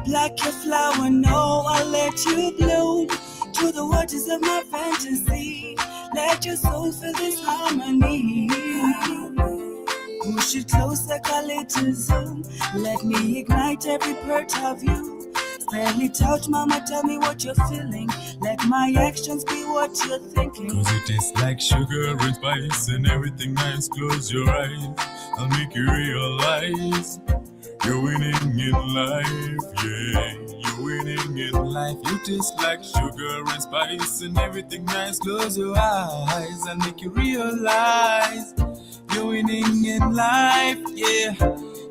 like a flower, no, I'll let you bloom to the waters of my fantasy. Let your soul feel this harmony. Push it closer, call it to zoom. Let me ignite every part of you. Spell it out, mama, tell me what you're feeling. Let my actions be what you're thinking. Cause it tastes like sugar and spice and everything nice. Close your eyes, I'll make you realize you're winning in life, yeah. You're winning in life. You taste like sugar and spice and everything nice. Close your eyes, I'll make you realize you're winning in life, yeah.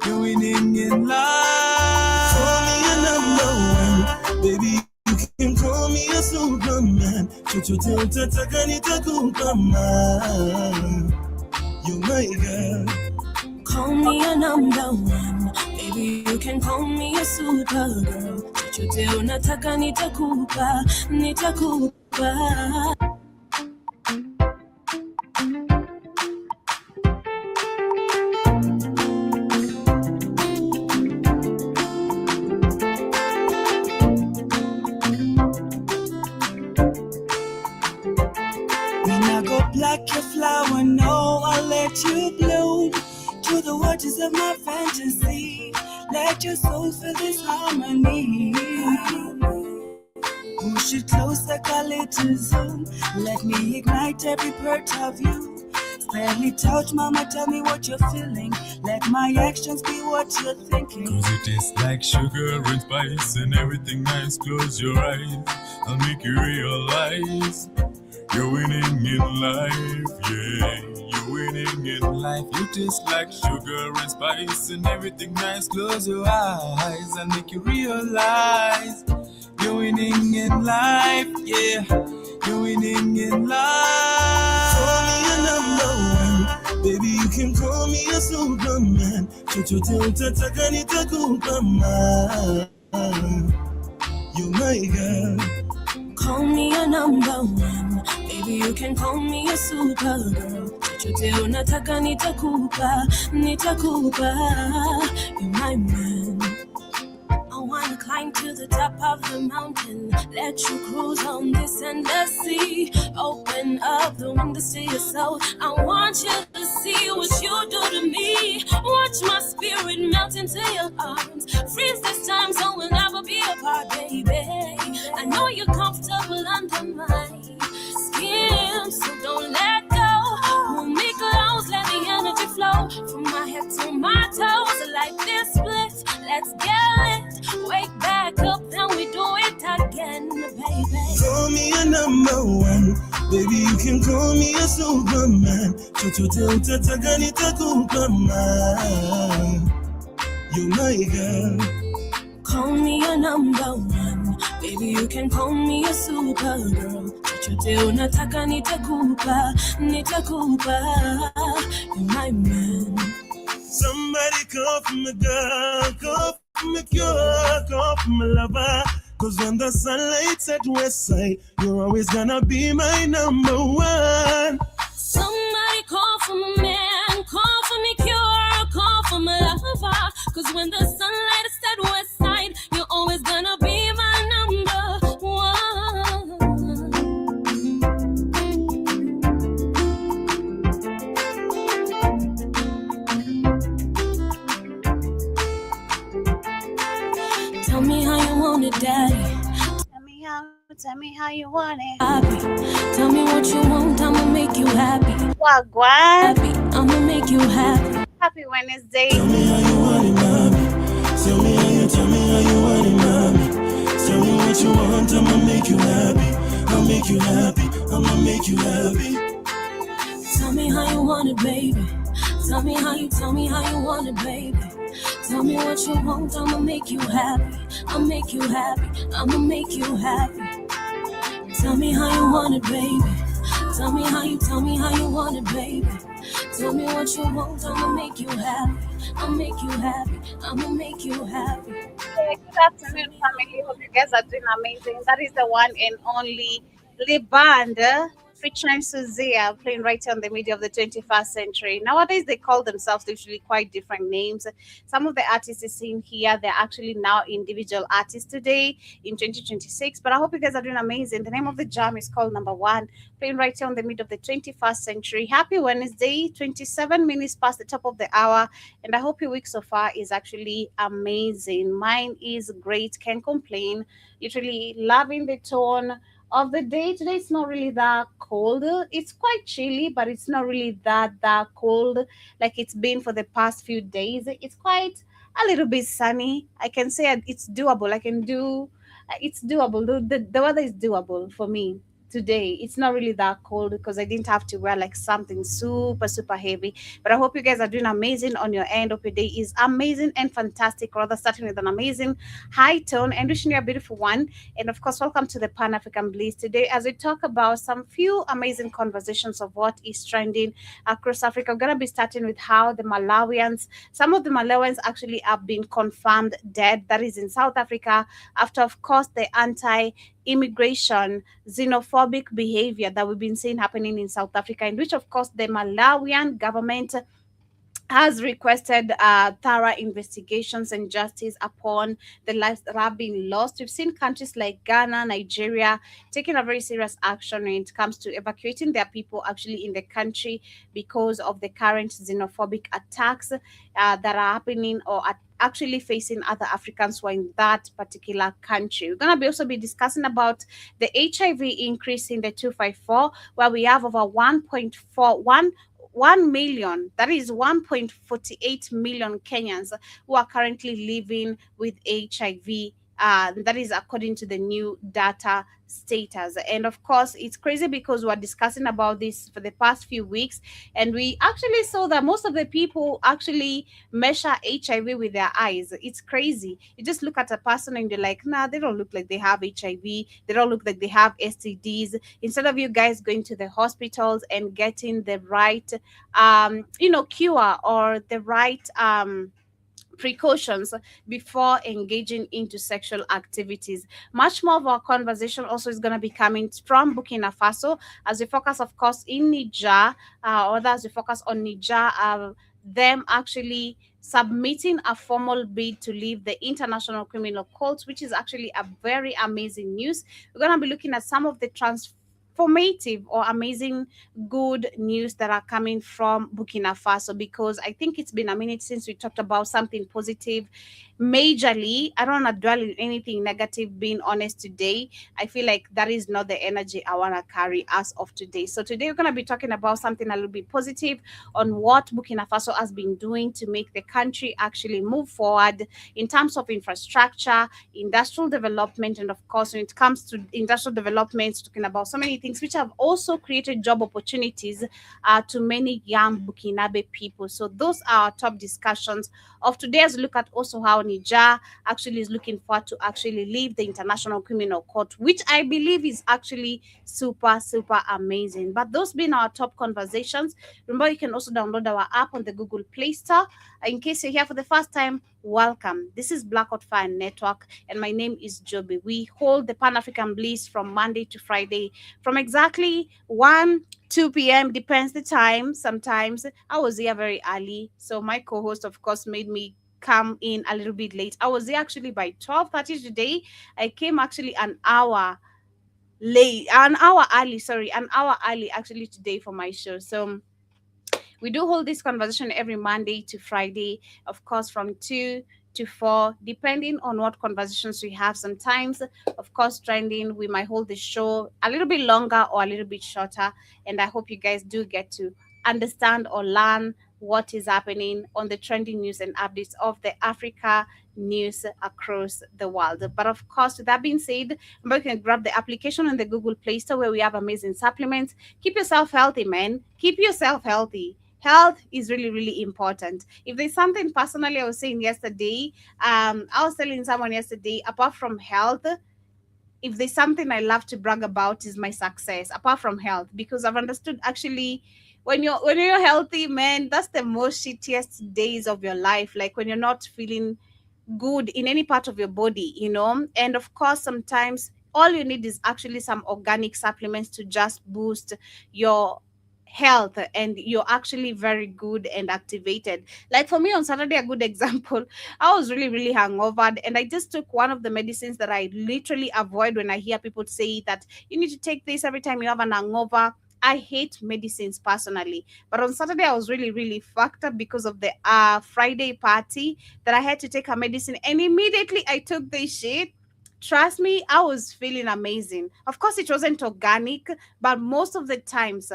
You're winning in life. Call me a number one, baby. You can call me a Superman. Chochote utataka nitakupa. You my girl. Call me a number one, baby. You can call me a supergirl. Chochote unataka nitakupa, nitakupa. Like a flower, no, I'll let you bloom to the waters of my fantasy. Let your soul feel this harmony. Push it closer, call it to zoom. Let me ignite every part of you. Spell it out, mama, tell me what you're feeling. Let my actions be what you're thinking. Cause it tastes like sugar and spice and everything nice. Close your eyes, I'll make you realize you're winning in life, yeah. You're winning in life. You taste like sugar and spice and everything nice. Close your eyes and make you realize you're winning in life, yeah. You're winning in life. Call me a number one, baby. You can call me a Superman. Chochote utataka nitakupa. You my girl. Call me a number one, baby. You can call me a supergirl. Chochote unataka nitakupa, nitakupa. You're my man. I wanna climb to the top of the mountain, let you cruise on this endless sea. Open up the windows to your soul. I want you to see what you do to me. Watch my spirit melt into your arms. Freeze this time so we'll never be apart, baby. I know you're comfortable under my skin, so don't let go. Pull me close, let the energy flow from my head to my toes. Like this split, let's get it. Wake back up, then we do it again, baby. Call me a number one, baby. You can call me a Superman. Chochote utataka nitakupa. You my girl. Call me a number one, baby. You can call me a supergirl. Chochote unataka nitakupa, nitakupa. You're my man. Somebody call for my girl, call for my cure, call for my lover. Cause when the sunlight's at west side, you're always gonna be my number one. Somebody call for my man, call for me cure, call for my lover. Cause when the sunlight is at west side, you're always gonna be my number one. Tell me how you want it, daddy. Tell me how you want it. Happy. Tell me what you want, I'ma make you happy. Wagwan. Happy, I'ma make you happy. Happy Wednesday. Tell me how you want it, mommy. Tell me how you want it, mommy. Tell me what you want, I'ma make you happy. I'll make you happy, I'ma make you happy. Tell me how you want it, baby. Tell me how you want it, baby. Tell me what you want, I'ma make you happy. I'll make you happy, I'ma make you happy. Tell me how you want it, baby. Tell me how you want it, baby. Tell me what you want, I'ma make you happy. I'll make you happy, I'ma make you happy. Good afternoon, family. Hope you guys are doing amazing. That is the one and only Liband featuring Suzia, playing right here on the media of the 21st century. Nowadays, they call themselves literally quite different names. Some of the artists you seen here, they're actually now individual artists today in 2026. But I hope you guys are doing amazing. The name of the jam is called Number One, playing right here on the mid of the 21st century. Happy Wednesday, 27 minutes past the top of the hour. And I hope your week so far is actually amazing. Mine is great, can't complain. Literally loving the tone of the day. Today it's not really that cold. It's quite chilly, but it's not really that cold like it's been for the past few days. It's quite a little bit sunny. I can say it's doable. I can do it's doable. The weather is doable for me today. It's not really that cold because I didn't have to wear like something super heavy. But I hope you guys are doing amazing on your end. Hope your day is amazing and fantastic, rather starting with an amazing high tone and wishing you a beautiful one. And of course, welcome to the Pan African Bliss today as we talk about some few amazing conversations of what is trending across Africa. We're going to be starting with how some of the Malawians actually have been confirmed dead. That is in South Africa after, of course, the anti-immigration xenophobic behavior that we've been seeing happening in South Africa, in which, of course, the Malawian government has requested thorough investigations and justice upon the lives that have been lost. We've seen countries like Ghana, Nigeria taking a very serious action when it comes to evacuating their people actually in the country because of the current xenophobic attacks that are happening or actually facing other Africans who are in that particular country. We're going to also be discussing about the HIV increase in the 254, where we have over 1 million, that is 1.48 million Kenyans who are currently living with HIV. That is according to the new data status. And of course, it's crazy because we're discussing about this for the past few weeks, and we actually saw that most of the people actually measure HIV with their eyes. It's crazy. You just look at a person and you're like, nah, they don't look like they have HIV. They don't look like they have STDs. Instead of you guys going to the hospitals and getting the right, cure or the right, precautions before engaging into sexual activities. Much more of our conversation also is going to be coming from Burkina Faso as we focus, of course, in Niger, or as we focus on Niger, them actually submitting a formal bid to leave the International Criminal Court, which is actually a very amazing news. We're going to be looking at some of the transformative or amazing good news that are coming from Burkina Faso, because I think it's been a minute since we talked about something positive majorly. I don't want to dwell in anything negative, being honest today. I feel like that is not the energy I want to carry as of today. So today we're going to be talking about something a little bit positive on what Burkina Faso has been doing to make the country actually move forward in terms of infrastructure, industrial development, and of course, when it comes to industrial development, talking about so many things which have also created job opportunities to many young Burkinabe people. So those are our top discussions of today, as we look at also how Niger actually is looking forward to actually leave the International Criminal Court, which I believe is actually super amazing. But those being our top conversations, remember you can also download our app on the Google Play Store. In case you're here for the first time, welcome. This is Black Hot Fire Network, and my name is Joby. We hold the Pan African Bliss from Monday to Friday from exactly 2 p.m. depends the time. Sometimes I was here very early, so my co-host, of course, made me come in a little bit late. I was there actually by 12:30 today. I came actually an hour early actually today for my show. So we do hold this conversation every Monday to Friday, of course, from 2 to 4, depending on what conversations we have. Sometimes, of course, trending, we might hold the show a little bit longer or a little bit shorter. And I hope you guys do get to understand or learn what is happening on the trending news and updates of the Africa news across the world. But of course, with that being said, you can grab the application on the Google Play Store where we have amazing supplements. Keep yourself healthy, man. Keep yourself healthy. Health is really important. If there's something personally I was saying yesterday, I was telling someone yesterday, apart from health, if there's something I love to brag about is my success, apart from health, because I've understood actually when you're healthy, man, that's the most shittiest days of your life. Like when you're not feeling good in any part of your body, And of course, sometimes all you need is actually some organic supplements to just boost your health, and you're actually very good and activated. Like for me on Saturday, a good example, I was really really hungover, and I just took one of the medicines that I literally avoid when I hear people say that you need to take this every time you have an hangover. I hate medicines personally, but on Saturday I was really really fucked up because of the Friday party, that I had to take a medicine, and immediately I took this shit. Trust me, I was feeling amazing. Of course, it wasn't organic, but most of the times,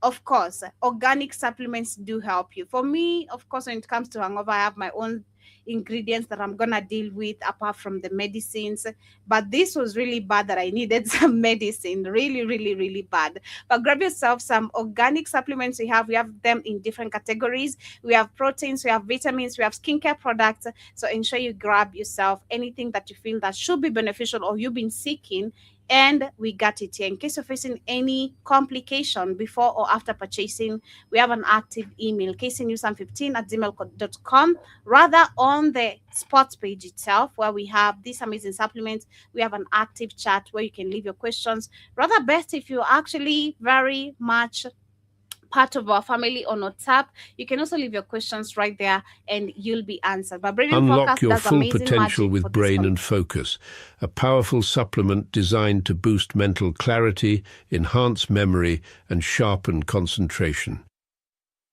of course, organic supplements do help you. For me, of course, when it comes to hangover, I have my own ingredients that I'm gonna deal with apart from the medicines. But this was really bad that I needed some medicine, really, really, really bad. But grab yourself some organic supplements. We have them in different categories. We have proteins, we have vitamins, we have skincare products. So ensure you grab yourself anything that you feel that should be beneficial or you've been seeking, and we got it here. In case you're facing any complication before or after purchasing, we have an active email, kcnewsam15@gmail.com. Rather, on the sports page itself, where we have these amazing supplements, we have an active chat where you can leave your questions. Rather, best if you're actually very much part of our family on WhatsApp, you can also leave your questions right there and you'll be answered. But Brain Unlock Focus your does full amazing potential magic with for this Brain and Focus, a powerful supplement designed to boost mental clarity, enhance memory, and sharpen concentration.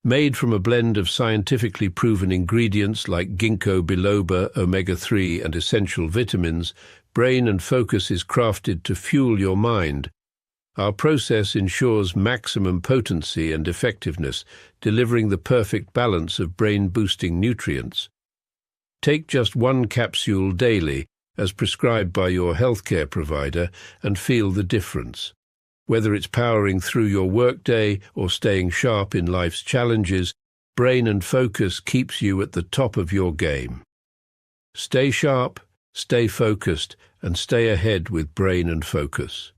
Made from a blend of scientifically proven ingredients like ginkgo biloba, omega-3, and essential vitamins, Brain and Focus is crafted to fuel your mind. Our process ensures maximum potency and effectiveness, delivering the perfect balance of brain-boosting nutrients. Take just one capsule daily, as prescribed by your healthcare provider, and feel the difference. Whether it's powering through your workday or staying sharp in life's challenges, Brain and Focus keeps you at the top of your game. Stay sharp, stay focused, and stay ahead with Brain and Focus.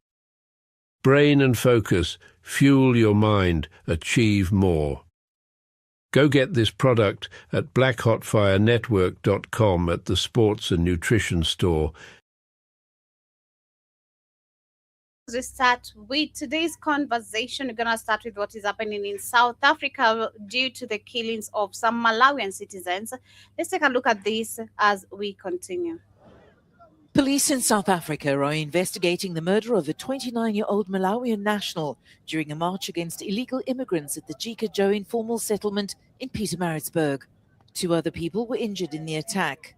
Brain and Focus, fuel your mind, achieve more. Go get this product at blackhotfirenetwork.com at the Sports and Nutrition Store. we start with today's conversation, we're going to start with what is happening in South Africa due to the killings of some Malawian citizens. Let's take a look at this as we continue. Police in South Africa are investigating the murder of a 29-year-old Malawian national during a march against illegal immigrants at the Jika Joe informal settlement in Pietermaritzburg. 2 other people were injured in the attack.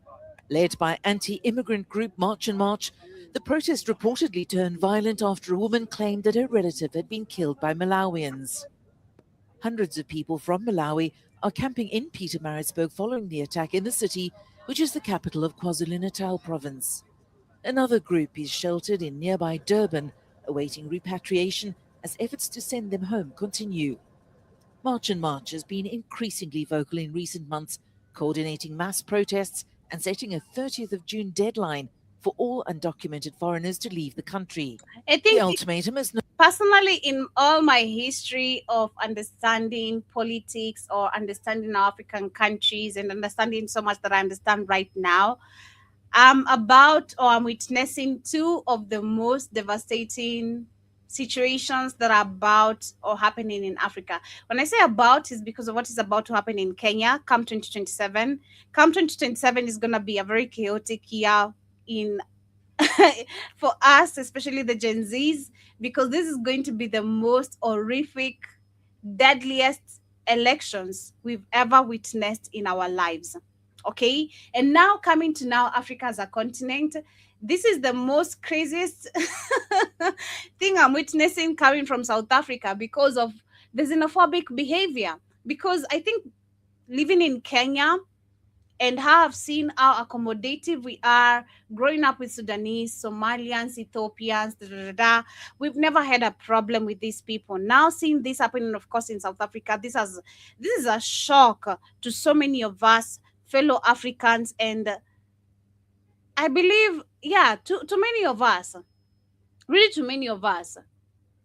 Led by anti-immigrant group March and March, the protest reportedly turned violent after a woman claimed that her relative had been killed by Malawians. Hundreds of people from Malawi are camping in Pietermaritzburg following the attack in the city, which is the capital of KwaZulu-Natal province. Another group is sheltered in nearby Durban, awaiting repatriation as efforts to send them home continue. March and March has been increasingly vocal in recent months, coordinating mass protests and setting a 30th of June deadline for all undocumented foreigners to leave the country. I think The ultimatum is personally, in all my history of understanding politics or understanding African countries and understanding so much that I understand right now, I'm witnessing 2 of the most devastating situations that are about or happening in Africa. When I say about, is because of what is about to happen in Kenya come 2027. Come 2027 is going to be a very chaotic year in for us, especially the Gen Zs, because this is going to be the most horrific, deadliest elections we've ever witnessed in our lives. Okay, and now coming to now Africa as a continent, this is the most craziest thing I'm witnessing coming from South Africa because of the xenophobic behavior. Because I think living in Kenya and how I've seen how accommodative we are growing up with Sudanese, Somalians, Ethiopians, we've never had a problem with these people. Now seeing this happening, of course, in South Africa, this is a shock to so many of us fellow Africans, and I believe, to many of us, really to many of us,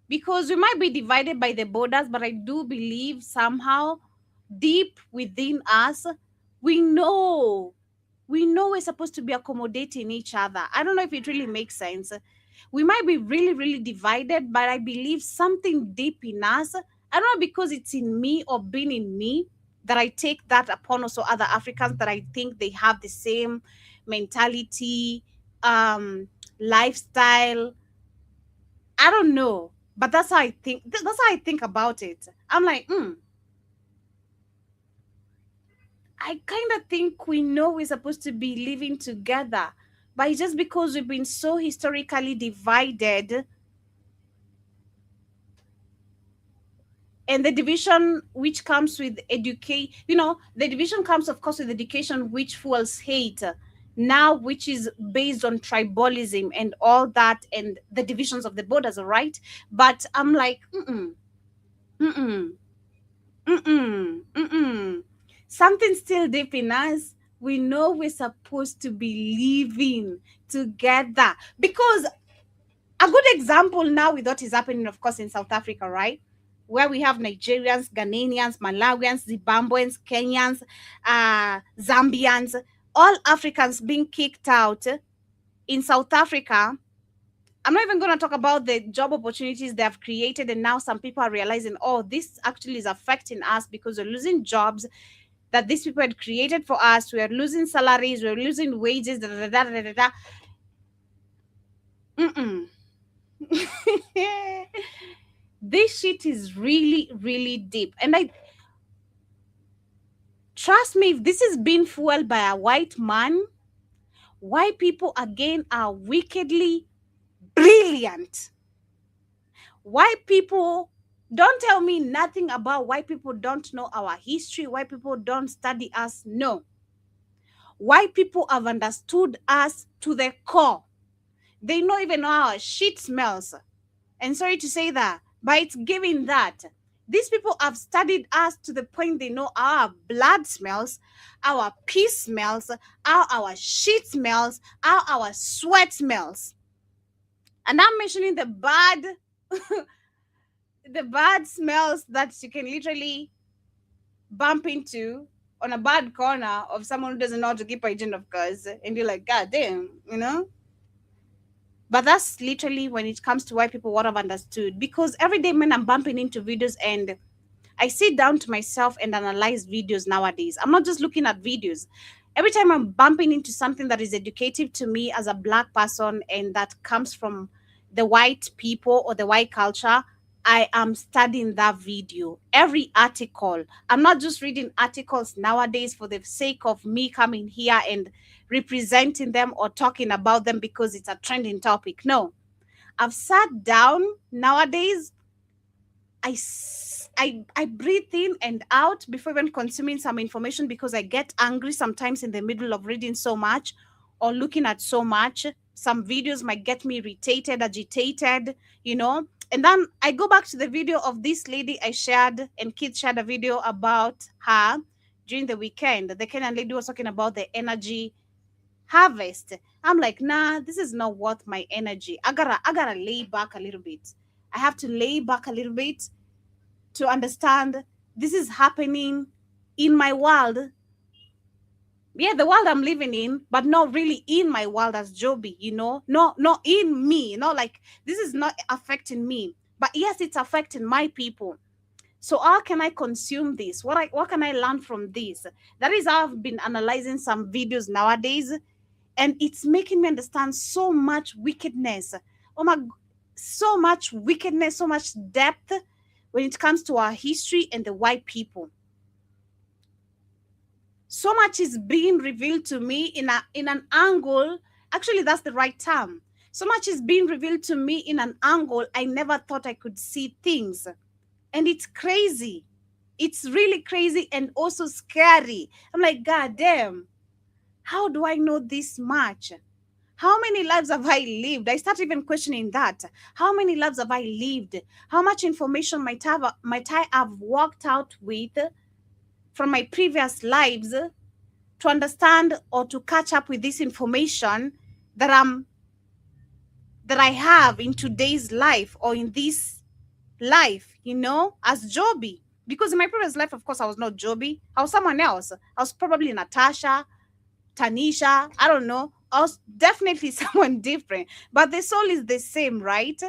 because we might be divided by the borders, but I do believe somehow deep within us, we know we're supposed to be accommodating each other. I don't know if it really makes sense. We might be really, really divided, but I believe something deep in us, I don't know, because it's in me or been in me, that I take that upon also other Africans, that I think they have the same mentality, lifestyle. I don't know, but that's how I think. That's how I think about it. I'm like, I kind of think we know we're supposed to be living together, but it's just because we've been so historically divided, and the division which comes with education, the division comes, of course, with education, which fuels hate now, which is based on tribalism and all that, and the divisions of the borders, all right? But I'm like, something still deep in us. We know we're supposed to be living together, because a good example now with what is happening, of course, in South Africa, right? Where we have Nigerians, Ghanaians, Malawians, Zimbabweans, Kenyans, Zambians, all Africans being kicked out in South Africa. I'm not even going to talk about the job opportunities they have created, and now some people are realizing, oh, this actually is affecting us because we're losing jobs that these people had created for us. We're losing salaries, we're losing wages, da da da da da da. This shit is really, really deep. And I trust me, if this is being fueled by a white man, white people again are wickedly brilliant. White people, don't tell me nothing about white people don't know our history, white people don't study us. No. White people have understood us to the core. They know even how our shit smells. And sorry to say that, but it's giving that. These people have studied us to the point they know our blood smells, our piss smells, how our shit smells, how our sweat smells. And I'm mentioning the bad, the bad smells that you can literally bump into on a bad corner of someone who doesn't know how to keep hygiene, of course. And you're like, God damn, But that's literally when it comes to white people, what I've understood. Because every day when I'm bumping into videos and I sit down to myself and analyze videos nowadays, I'm not just looking at videos. Every time I'm bumping into something that is educative to me as a Black person and that comes from the white people or the white culture, I am studying that video. Every article. I'm not just reading articles nowadays for the sake of me coming here and representing them or talking about them because it's a trending topic. No. I've sat down nowadays. I breathe in and out before even consuming some information because I get angry sometimes in the middle of reading so much or looking at so much. Some videos might get me irritated, agitated, And then I go back to the video of this lady I shared, and kids shared a video about her during the weekend. The Kenyan lady was talking about the energy harvest. I'm like, nah, this is not worth my energy. I gotta lay back a little bit. I have to lay back a little bit to understand this is happening in my world. Yeah, the world I'm living in, but not really in my world as Joby, not in me, like this is not affecting me, but yes, it's affecting my people. So how can I consume this? What can I learn from this? That is how I've been analyzing some videos nowadays, and it's making me understand so much wickedness. Oh my, so much wickedness, so much depth when it comes to our history and the white people. So much is being revealed to me in an angle. Actually, that's the right term. So much is being revealed to me in an angle I never thought I could see things. And it's crazy. It's really crazy and also scary. I'm like, God damn, how do I know this much? How many lives have I lived? I start even questioning that. How many lives have I lived? How much information might I have walked out with from my previous lives to understand or to catch up with this information that I have in today's life or in this life, as Joby. Because in my previous life, of course, I was not Joby. I was someone else. I was probably Natasha, Tanisha, I don't know. or definitely someone different, but the soul is the same, right?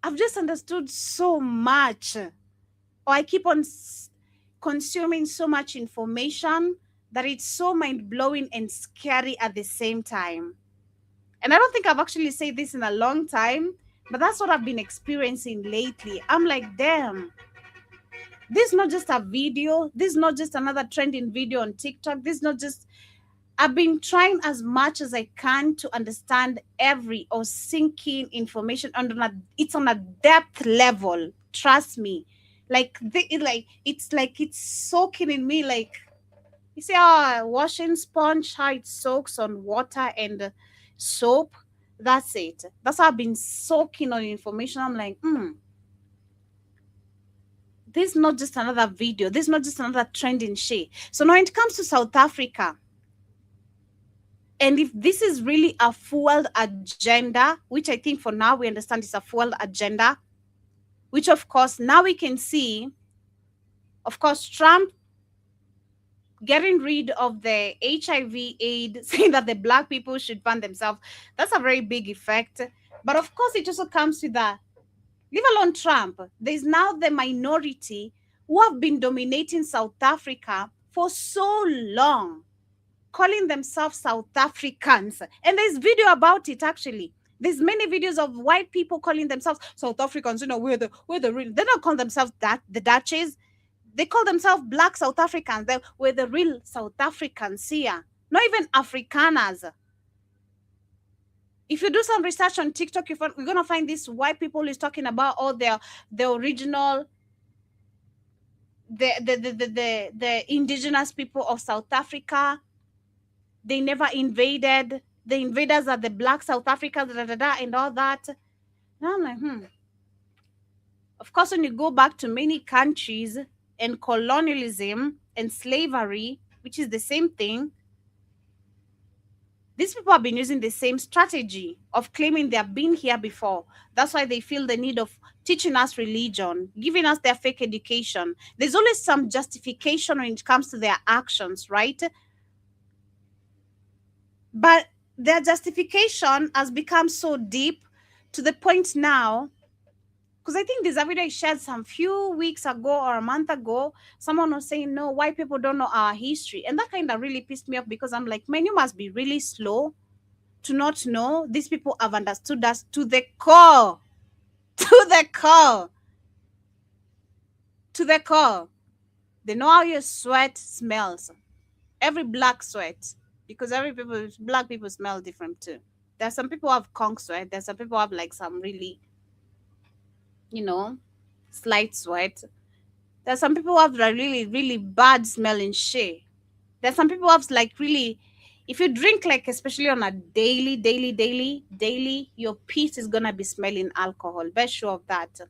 I've just understood so much, or I keep on consuming so much information that it's so mind blowing and scary at the same time. And I don't think I've actually said this in a long time, but that's what I've been experiencing lately. I'm like, damn, this is not just a video. This is not just another trending video on TikTok. This is not just. I've been trying as much as I can to understand every or sinking information it's on a depth level. Trust me. It's like it's soaking in me. Like, you see how a washing sponge, how it soaks on water and soap. That's it. That's how I've been soaking on information. I'm like, this is not just another video. This is not just another trending shit. So now it comes to South Africa. And if this is really a fueled agenda, which I think for now we understand is a fueled agenda, which of course now we can see, of course, Trump getting rid of the HIV aid, saying that the black people should fund themselves. That's a very big effect. But of course, it also comes with that. Leave alone Trump. There's now the minority who have been dominating South Africa for so long, calling themselves South Africans. And there's video about it, actually. There's many videos of white people calling themselves South Africans. You know, we're the real. They don't call themselves that, the Dutchies. They call themselves Black South Africans. We're the real South Africans here. Not even Afrikaners. If you do some research on TikTok, you're going to find these white people is talking about all the original, the indigenous people of South Africa. They never invaded. The invaders are the Black South Africans, and all that. Now I'm like, Of course, when you go back to many countries and colonialism and slavery, which is the same thing, these people have been using the same strategy of claiming they have been here before. That's why they feel the need of teaching us religion, giving us their fake education. There's always some justification when it comes to their actions, right? But their justification has become so deep to the point now, because I think this video I shared some few weeks ago or a month ago, someone was saying, no, white people don't know our history. And that kind of really pissed me off, because I'm like, man, you must be really slow to not know. These people have understood us to the core. To the core. To the core. They know how your sweat smells. Every black sweat. Because black people smell different too. There's some people who have conch sweat. There's some people who have like some really, slight sweat. There's some people who have like really, really bad smelling shit. There's some people who have like really, if you drink like especially on a daily, your piece is gonna be smelling alcohol. Best sure of that.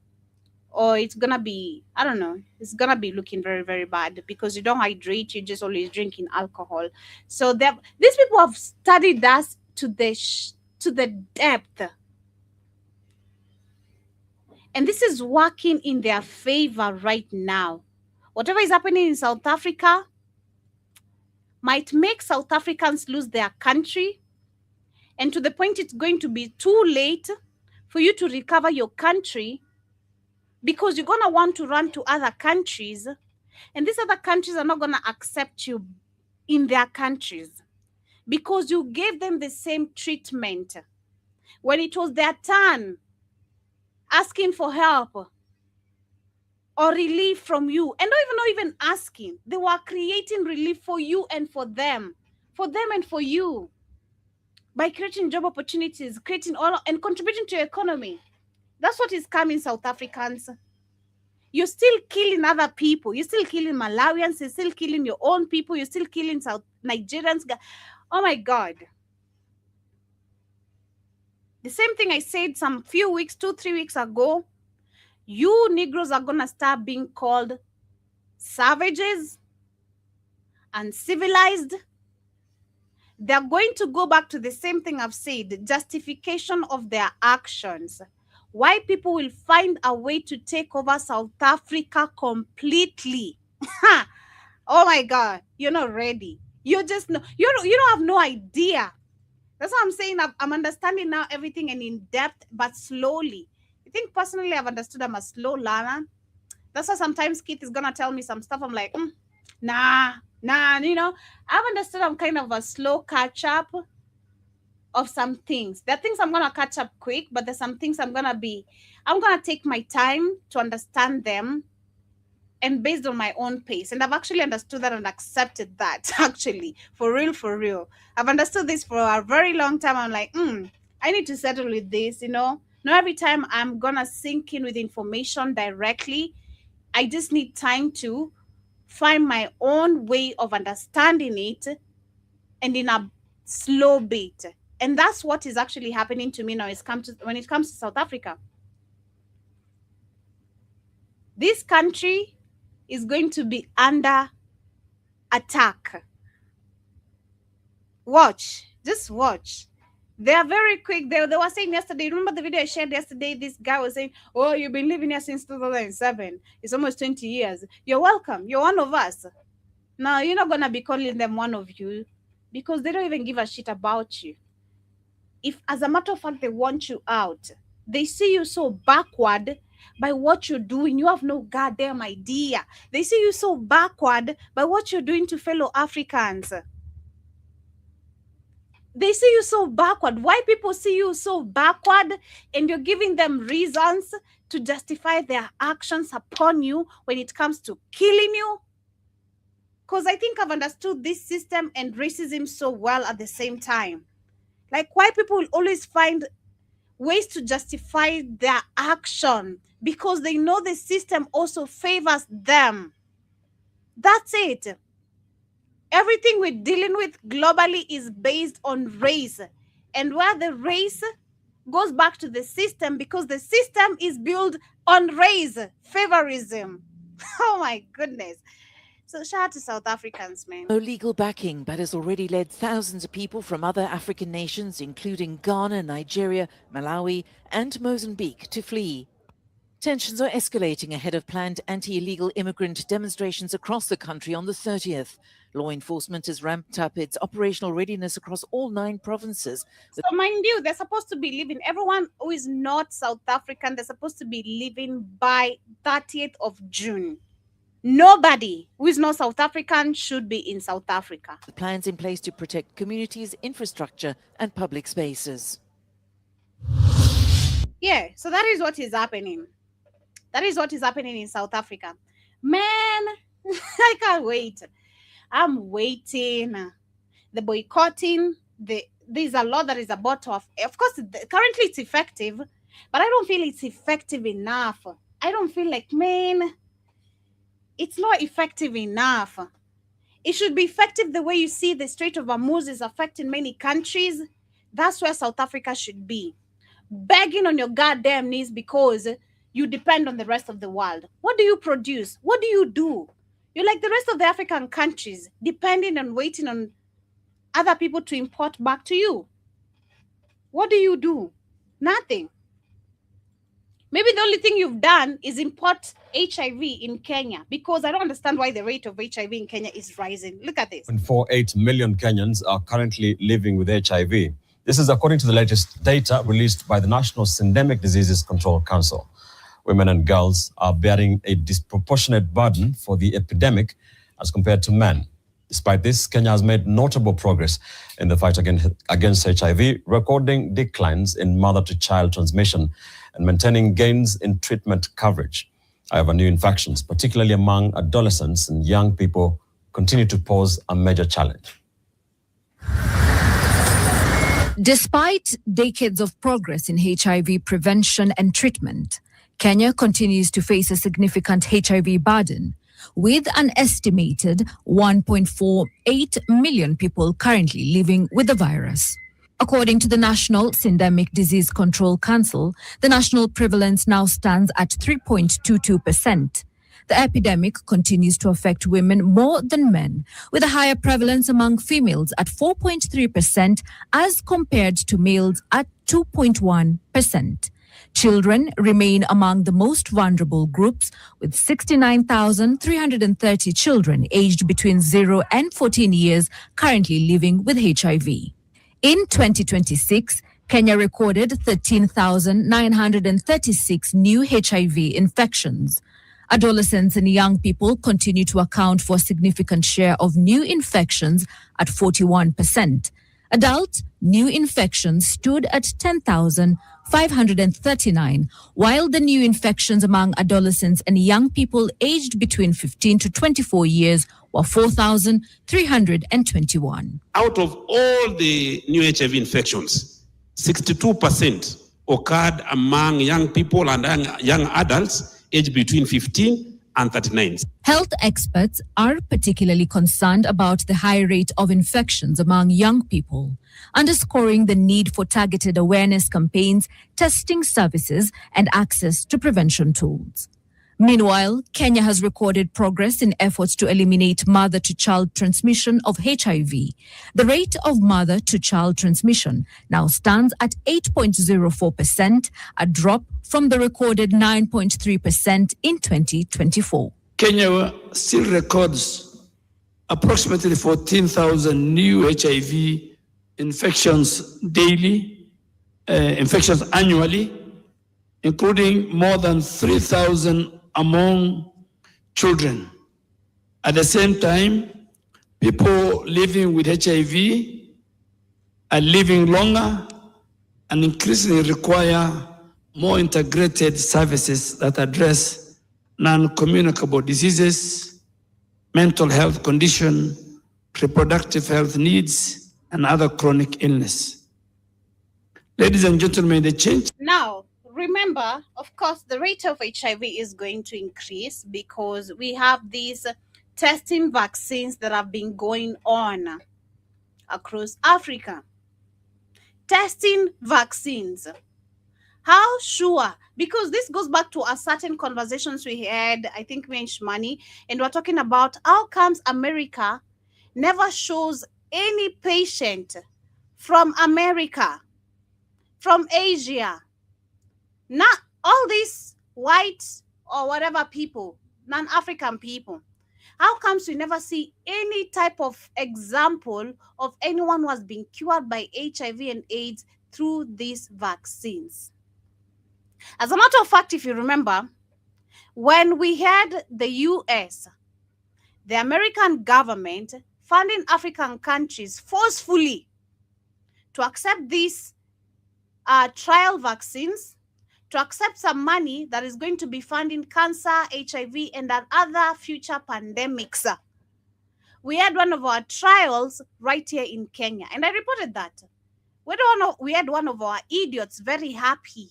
Or it's gonna be, I don't know, it's gonna be looking very, very bad because you don't hydrate, you're just always drinking alcohol. So these people have studied us to the depth. And this is working in their favor right now. Whatever is happening in South Africa might make South Africans lose their country. And to the point it's going to be too late for you to recover your country, because you're going to want to run to other countries. And these other countries are not going to accept you in their countries because you gave them the same treatment when it was their turn asking for help or relief from you. And not even asking. They were creating relief for you and for them and for you, by creating job opportunities, creating all and contributing to your economy. That's what is coming, South Africans. You're still killing other people. You're still killing Malawians. You're still killing your own people. You're still killing South Nigerians. Oh my God. The same thing I said some few weeks, 2-3 weeks ago. You Negroes are going to start being called savages, uncivilized. They're going to go back to the same thing I've said, justification of their actions. White people will find a way to take over South Africa completely. Oh my God, you're not ready. You just know. You don't have no idea. That's what I'm saying. I'm understanding now everything and in depth, but slowly. I think personally I've understood I'm a slow learner. That's why sometimes Keith is gonna tell me some stuff. I'm like, nah, you know. I've understood I'm kind of a slow catch up of some things. There are things I'm gonna catch up quick, but there's some things I'm gonna take my time to understand them and based on my own pace. And I've actually understood that and accepted that, actually, for real. I've understood this for a very long time. I'm like, I need to settle with this, you know. Not every time I'm gonna sink in with information directly. I just need time to find my own way of understanding it and in a slow beat. And that's what is actually happening to me now when it comes to South Africa. This country is going to be under attack. Just watch. They are very quick. They were saying yesterday, remember the video I shared yesterday? This guy was saying, oh, you've been living here since 2007. It's almost 20 years. You're welcome. You're one of us. Now, you're not going to be calling them one of you because they don't even give a shit about you. If, as a matter of fact, they want you out, they see you so backward by what you're doing. You have no goddamn idea. They see you so backward by what you're doing to fellow Africans. They see you so backward. Why people see you so backward and you're giving them reasons to justify their actions upon you when it comes to killing you? Because I think I've understood this system and racism so well at the same time. Like, why people will always find ways to justify their action because they know the system also favors them. That's it. Everything we're dealing with globally is based on race. And where the race goes back to the system because the system is built on race, favorism. Oh my goodness. So shout out to South Africans, man. No legal backing, but has already led thousands of people from other African nations, including Ghana, Nigeria, Malawi, and Mozambique, to flee. Tensions are escalating ahead of planned anti-illegal immigrant demonstrations across the country on the 30th. Law enforcement has ramped up its operational readiness across all 9 provinces. So mind you, they're supposed to be leaving. Everyone who is not South African, they're supposed to be leaving by 30th of June. Nobody who is not South African should be in South Africa. The plans in place to protect communities, infrastructure, and public spaces. Yeah, so that is what is happening. That is what is happening in South Africa. Man, I can't wait. I'm waiting. The boycotting, there's a lot that is about to, of course, currently it's effective, but I don't feel it's effective enough. I don't feel like, man, it's not effective enough. It should be effective the way you see the Strait of Hormuz is affecting many countries. That's where South Africa should be. Begging on your goddamn knees because you depend on the rest of the world. What do you produce? What do you do? You're like the rest of the African countries, depending and waiting on other people to import back to you. What do you do? Nothing. Maybe the only thing you've done is import HIV in Kenya, because I don't understand why the rate of HIV in Kenya is rising. Look at this. 1.48 million Kenyans are currently living with HIV. This is according to the latest data released by the National Syndemic Diseases Control Council. Women and girls are bearing a disproportionate burden for the epidemic as compared to men. Despite this, Kenya has made notable progress in the fight against HIV, recording declines in mother-to-child transmission and maintaining gains in treatment coverage. However, new infections, particularly among adolescents and young people, continue to pose a major challenge. Despite decades of progress in HIV prevention and treatment, Kenya continues to face a significant HIV burden, with an estimated 1.48 million people currently living with the virus. According to the National Syndemic Disease Control Council, the national prevalence now stands at 3.22%. The epidemic continues to affect women more than men, with a higher prevalence among females at 4.3% as compared to males at 2.1%. Children remain among the most vulnerable groups, with 69,330 children aged between 0 and 14 years currently living with HIV. In 2026, Kenya recorded 13,936 new HIV infections. Adolescents and young people continue to account for a significant share of new infections at 41%. Adult new infections stood at 10,539, while the new infections among adolescents and young people aged between 15 to 24 years were 4,321. Out of all the new HIV infections, 62% occurred among young people and young adults aged between 15 and 39. Health experts are particularly concerned about the high rate of infections among young people, underscoring the need for targeted awareness campaigns, testing services, and access to prevention tools. Meanwhile, Kenya has recorded progress in efforts to eliminate mother-to-child transmission of HIV. The rate of mother-to-child transmission now stands at 8.04%, a drop from the recorded 9.3% in 2024. Kenya still records approximately 14,000 new HIV infections annually, including more than 3,000 among children. At the same time, people living with HIV are living longer and increasingly require more integrated services that address non-communicable diseases, mental health condition, reproductive health needs, and other chronic illness. Ladies and gentlemen, the change. Now, remember, of course, the rate of HIV is going to increase because we have these testing vaccines that have been going on across Africa. Testing vaccines. How sure? Because this goes back to a certain conversations we had, I think me and Shmani, and we're talking about how comes America never shows any patient from America, from Asia, not all these white or whatever people, non-African people. How comes we never see any type of example of anyone who has been cured by HIV and AIDS through these vaccines? As a matter of fact, if you remember, when we had the US, the American government funding African countries forcefully to accept these trial vaccines, to accept some money that is going to be funding cancer, HIV, and other future pandemics. We had one of our trials right here in Kenya, and I reported that. We had one of our idiots very happy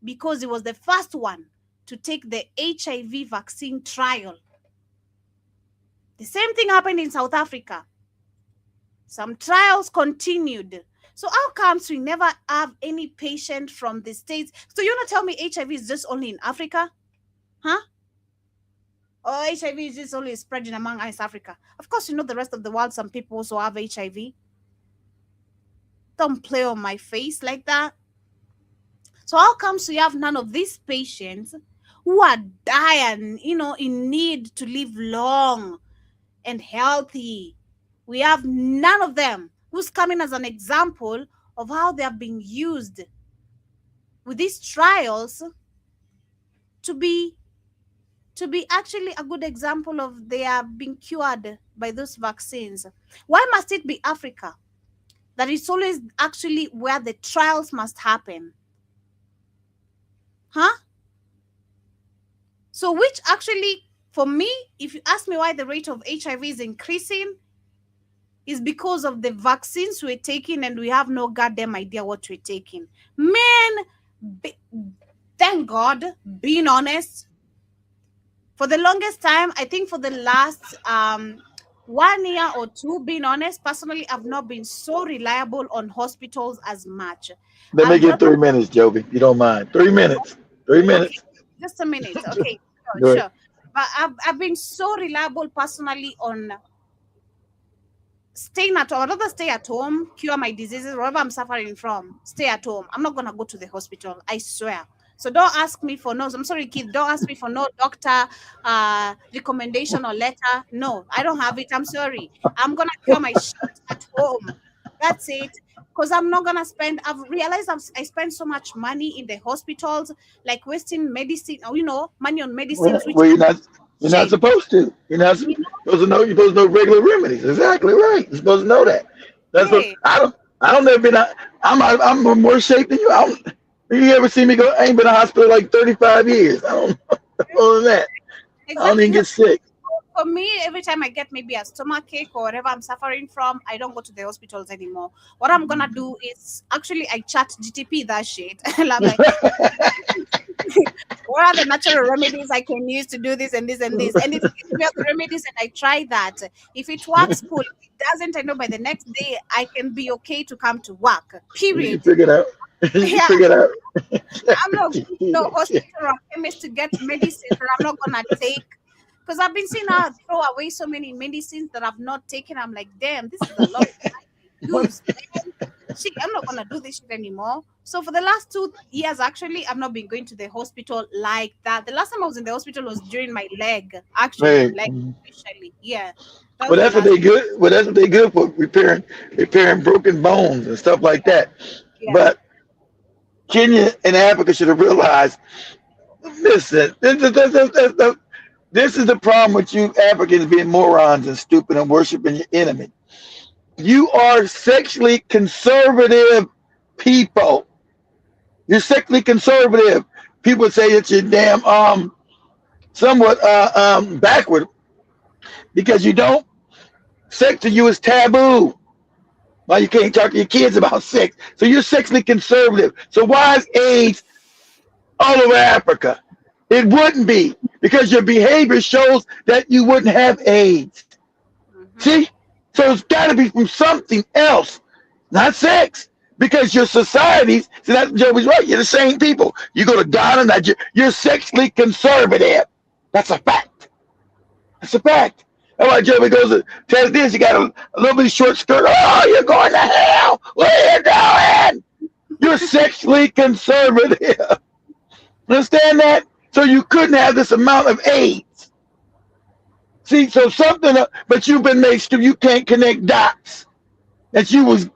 because he was the first one to take the HIV vaccine trial. The same thing happened in South Africa. Some trials continued. So how comes we never have any patient from the States? So you're not telling me HIV is just only in Africa? Huh? Or HIV is just only spreading among East Africa? Of course, you know the rest of the world, some people also have HIV. Don't play on my face like that. So how comes we have none of these patients who are dying, in need to live long and healthy? We have none of them who's coming as an example of how they have been used with these trials to be actually a good example of they are being cured by those vaccines. Why must it be Africa? That is always actually where the trials must happen. Huh? So which actually, for me, if you ask me why the rate of HIV is increasing, is because of the vaccines we're taking and we have no goddamn idea what we're taking. Man, thank God, being honest, for the longest time, I think for the last 1 year or two, being honest, personally, I've not been so reliable on hospitals as much. Let me get 3 minutes, Joby. You don't mind. 3 minutes. 3 minutes. Okay, just a minute. Okay, sure. But I've been so reliable personally on staying at home. I'd rather stay at home, cure my diseases, whatever I'm suffering from. Stay at home. I'm not gonna go to the hospital. I swear. So don't ask me for no. I'm sorry, kids. Don't ask me for no doctor recommendation or letter. No, I don't have it. I'm sorry. I'm gonna cure my shit at home. That's it. Because I'm not gonna spend. I've realized I spend so much money in the hospitals, like wasting medicine, or money on medicines. Well, you're not supposed to. You're not supposed to know. You're supposed to know regular remedies. Exactly right. You're supposed to know that. That's what I don't never been. I'm in worse shape than you. You ever see me go? I ain't been in the hospital like 35 years. I don't more than that. Exactly. I don't even get sick. For me, every time I get maybe a stomach ache or whatever I'm suffering from, I don't go to the hospitals anymore. What I'm gonna do is actually I chat GTP that shit. I'm like, what are the natural remedies I can use to do this and this and this? And it gives me the remedies and I try that. If it works, cool. If it doesn't, I know by the next day I can be okay to come to work. Period. You figure it out. Figure it out. I'm not going to the hospital or chemist to get medicine that I'm not gonna take. Because I've been seeing her throw away so many medicines that I've not taken. I'm like, damn, this is a lot of use, man. Shit, I'm not gonna do this shit anymore. So for the last 2 years, actually, I've not been going to the hospital like that. The last time I was in the hospital was during my leg, actually, especially. Yeah. Well, that's what they good. Well, that's what they good for, repairing broken bones and stuff like that. Yeah. But Kenya and Africa should have realized. Listen, this is the problem with you Africans being morons and stupid and worshiping your enemy. You are sexually conservative people. You're sexually conservative. People say that you're damn somewhat backward because you don't. Sex to you is taboo. Well, you can't talk to your kids about sex. So you're sexually conservative. So why is AIDS all over Africa? It wouldn't be, because your behavior shows that you wouldn't have AIDS. See? So it's got to be from something else, not sex. Because your societies, see, that Joey's right, you're the same people. You go to Ghana, Nigeria, you're sexually conservative. That's a fact. That's a fact. That's why Joey goes to tell this, you got a little bit short skirt. Oh, you're going to hell. What are you doing? You're sexually conservative. Understand that? So you couldn't have this amount of AIDS. See, so something, but you've been made stupid. You can't connect dots. That you was,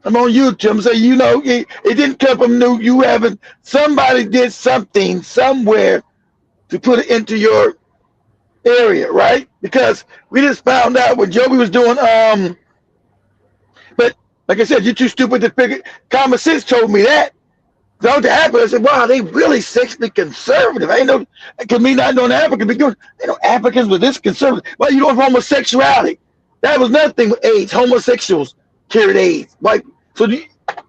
I'm on YouTube, so it didn't come from you having, somebody did something somewhere to put it into your area, right? Because we just found out what Joby was doing, but like I said, you're too stupid to figure, common sense told me that. So to Africa, I said, wow, they really sexually conservative. I know, because me not knowing Africa, because Africans were this conservative. Well, you know, homosexuality. That was nothing with AIDS. Homosexuals carried AIDS. Like, so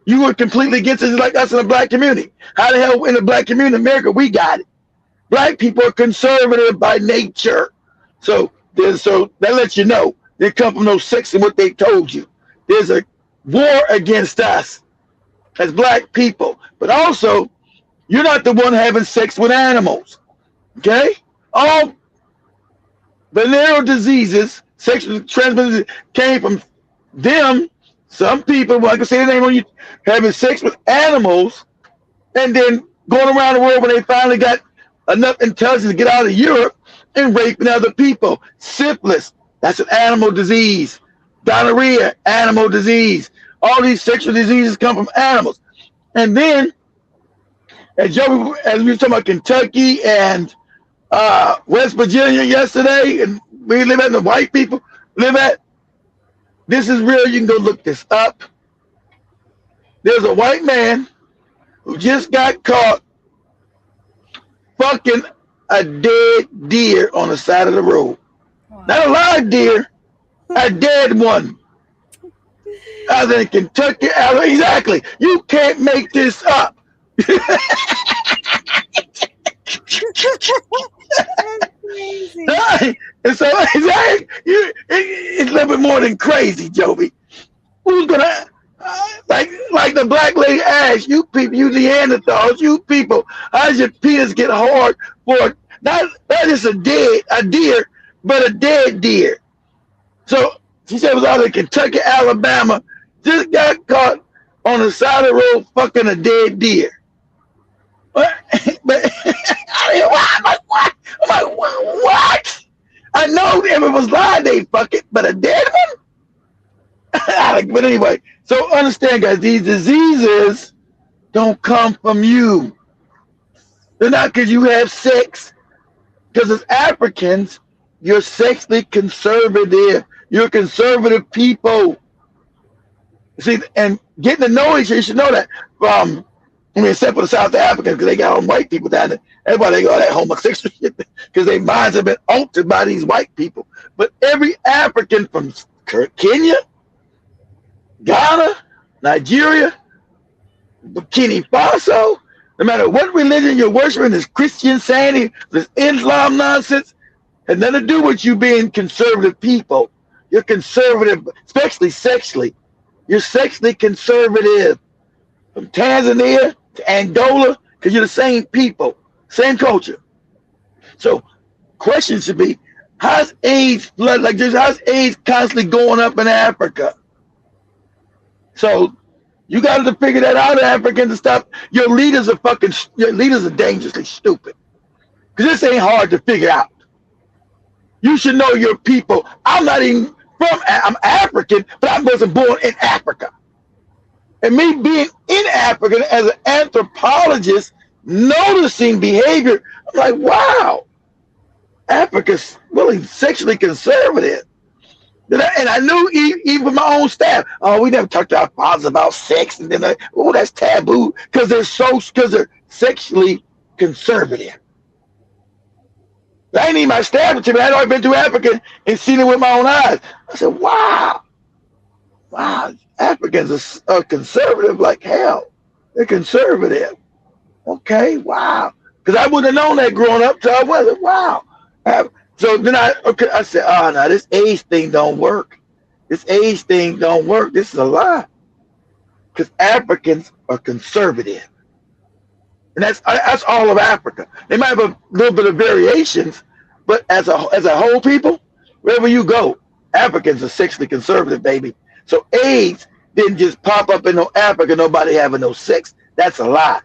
you were completely against it, like us in the black community. How the hell in the black community in America, we got it. Black people are conservative by nature. So that lets you know they come from no sex in what they told you. There's a war against us as black people, but also you're not the one having sex with animals. Okay? All venereal diseases, sexually transmitted, came from them. Some people, like I say, the name on you, having sex with animals, and then going around the world when they finally got enough intelligence to get out of Europe and raping other people. Syphilis, that's an animal disease. Gonorrhea, animal disease. All these sexual diseases come from animals. And then, as we were talking about Kentucky and West Virginia yesterday, and we live at, the white people live at, this is real. You can go look this up. There's a white man who just got caught fucking a dead deer on the side of the road. Wow. Not a live deer, a dead one. Out in Kentucky, exactly. You can't make this up. And so it's a little bit more than crazy, Joby. Who's gonna like the black lady asked, you people, you Neanderthals, you people, how does your penis get hard for not just a deer, but a dead deer? So She said it was out of Kentucky, Alabama. Just got caught on the side of the road fucking a dead deer. But I'm like, what? I'm like, what? I know if it was lying, they fuck it, but a dead one? But anyway, so understand, guys, these diseases don't come from you. They're not because you have sex. Because as Africans, you're sexually conservative. You're conservative people. See, and getting to know each other, you should know that. Except for the South Africans, because they got all white people down there. Everybody got that homosexual shit because their minds have been altered by these white people. But every African from Kenya, Ghana, Nigeria, Burkina Faso, no matter what religion you're worshiping, this Christian sanity, this Islam nonsense, has nothing to do with you being conservative people. You're conservative, especially sexually. You're sexually conservative. From Tanzania to Angola, because you're the same people, same culture. So, question should be, how's AIDS blood like this? How's AIDS constantly going up in Africa? So, you got to figure that out, Africans, and stop. Your leaders are dangerously stupid. Because this ain't hard to figure out. You should know your people. I'm African, but I wasn't born in Africa. And me being in Africa as an anthropologist, noticing behavior, I'm like, wow, Africa's really sexually conservative. And I knew even my own staff, we never talked to our fathers about sex, and then that's taboo because they're sexually conservative. I ain't even my staff to me. I'd already been to Africa and seen it with my own eyes. I said, wow, Africans are conservative like hell. They're conservative. Okay, wow. Because I wouldn't have known that growing up till I wasn't. Wow. So then I said, oh, no, this age thing don't work. This age thing don't work. This is a lie. Because Africans are conservative. And that's all of Africa. They might have a little bit of variations, but as a whole people, wherever you go, Africans are sexually conservative, baby. So AIDS didn't just pop up in no Africa, nobody having no sex. That's a lie.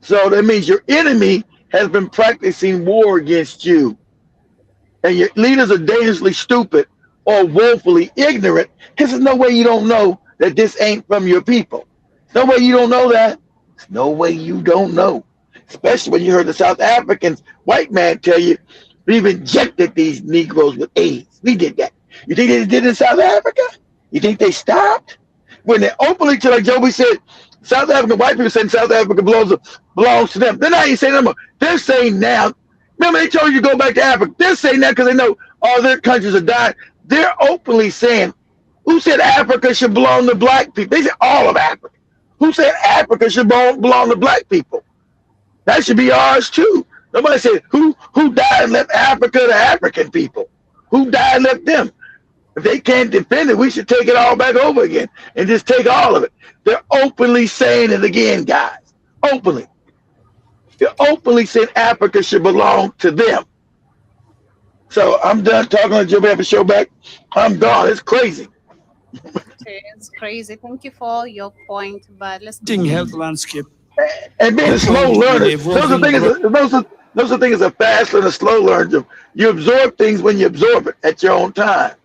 So that means your enemy has been practicing war against you. And your leaders are dangerously stupid or woefully ignorant, because there's no way you don't know that this ain't from your people. There's no way you don't know that. There's no way you don't know. Especially when you heard the South Africans, white man tell you, we've injected these Negroes with AIDS. We did that. You think they did it in South Africa? You think they stopped? When they openly, like Joby said, South African white people saying South Africa belongs to them. They're not even saying no more. They're saying now, remember they told you to go back to Africa. They're saying that because they know all their countries are dying. They're openly saying, who said Africa should belong to black people? They said all of Africa. Who said Africa should belong to black people? That should be ours too. Nobody said, who died and left Africa to African people? Who died and left them? If they can't defend it, we should take it all back over again and just take all of it. They're openly saying it again, guys. Openly. They're openly saying Africa should belong to them. So I'm done talking to Joe. We have a show back. I'm gone. It's crazy. It's crazy. Thank you for your point, but let's health landscape. And being a slow learner, those are things as a fast learner, slow learner. You absorb things when you absorb it at your own time.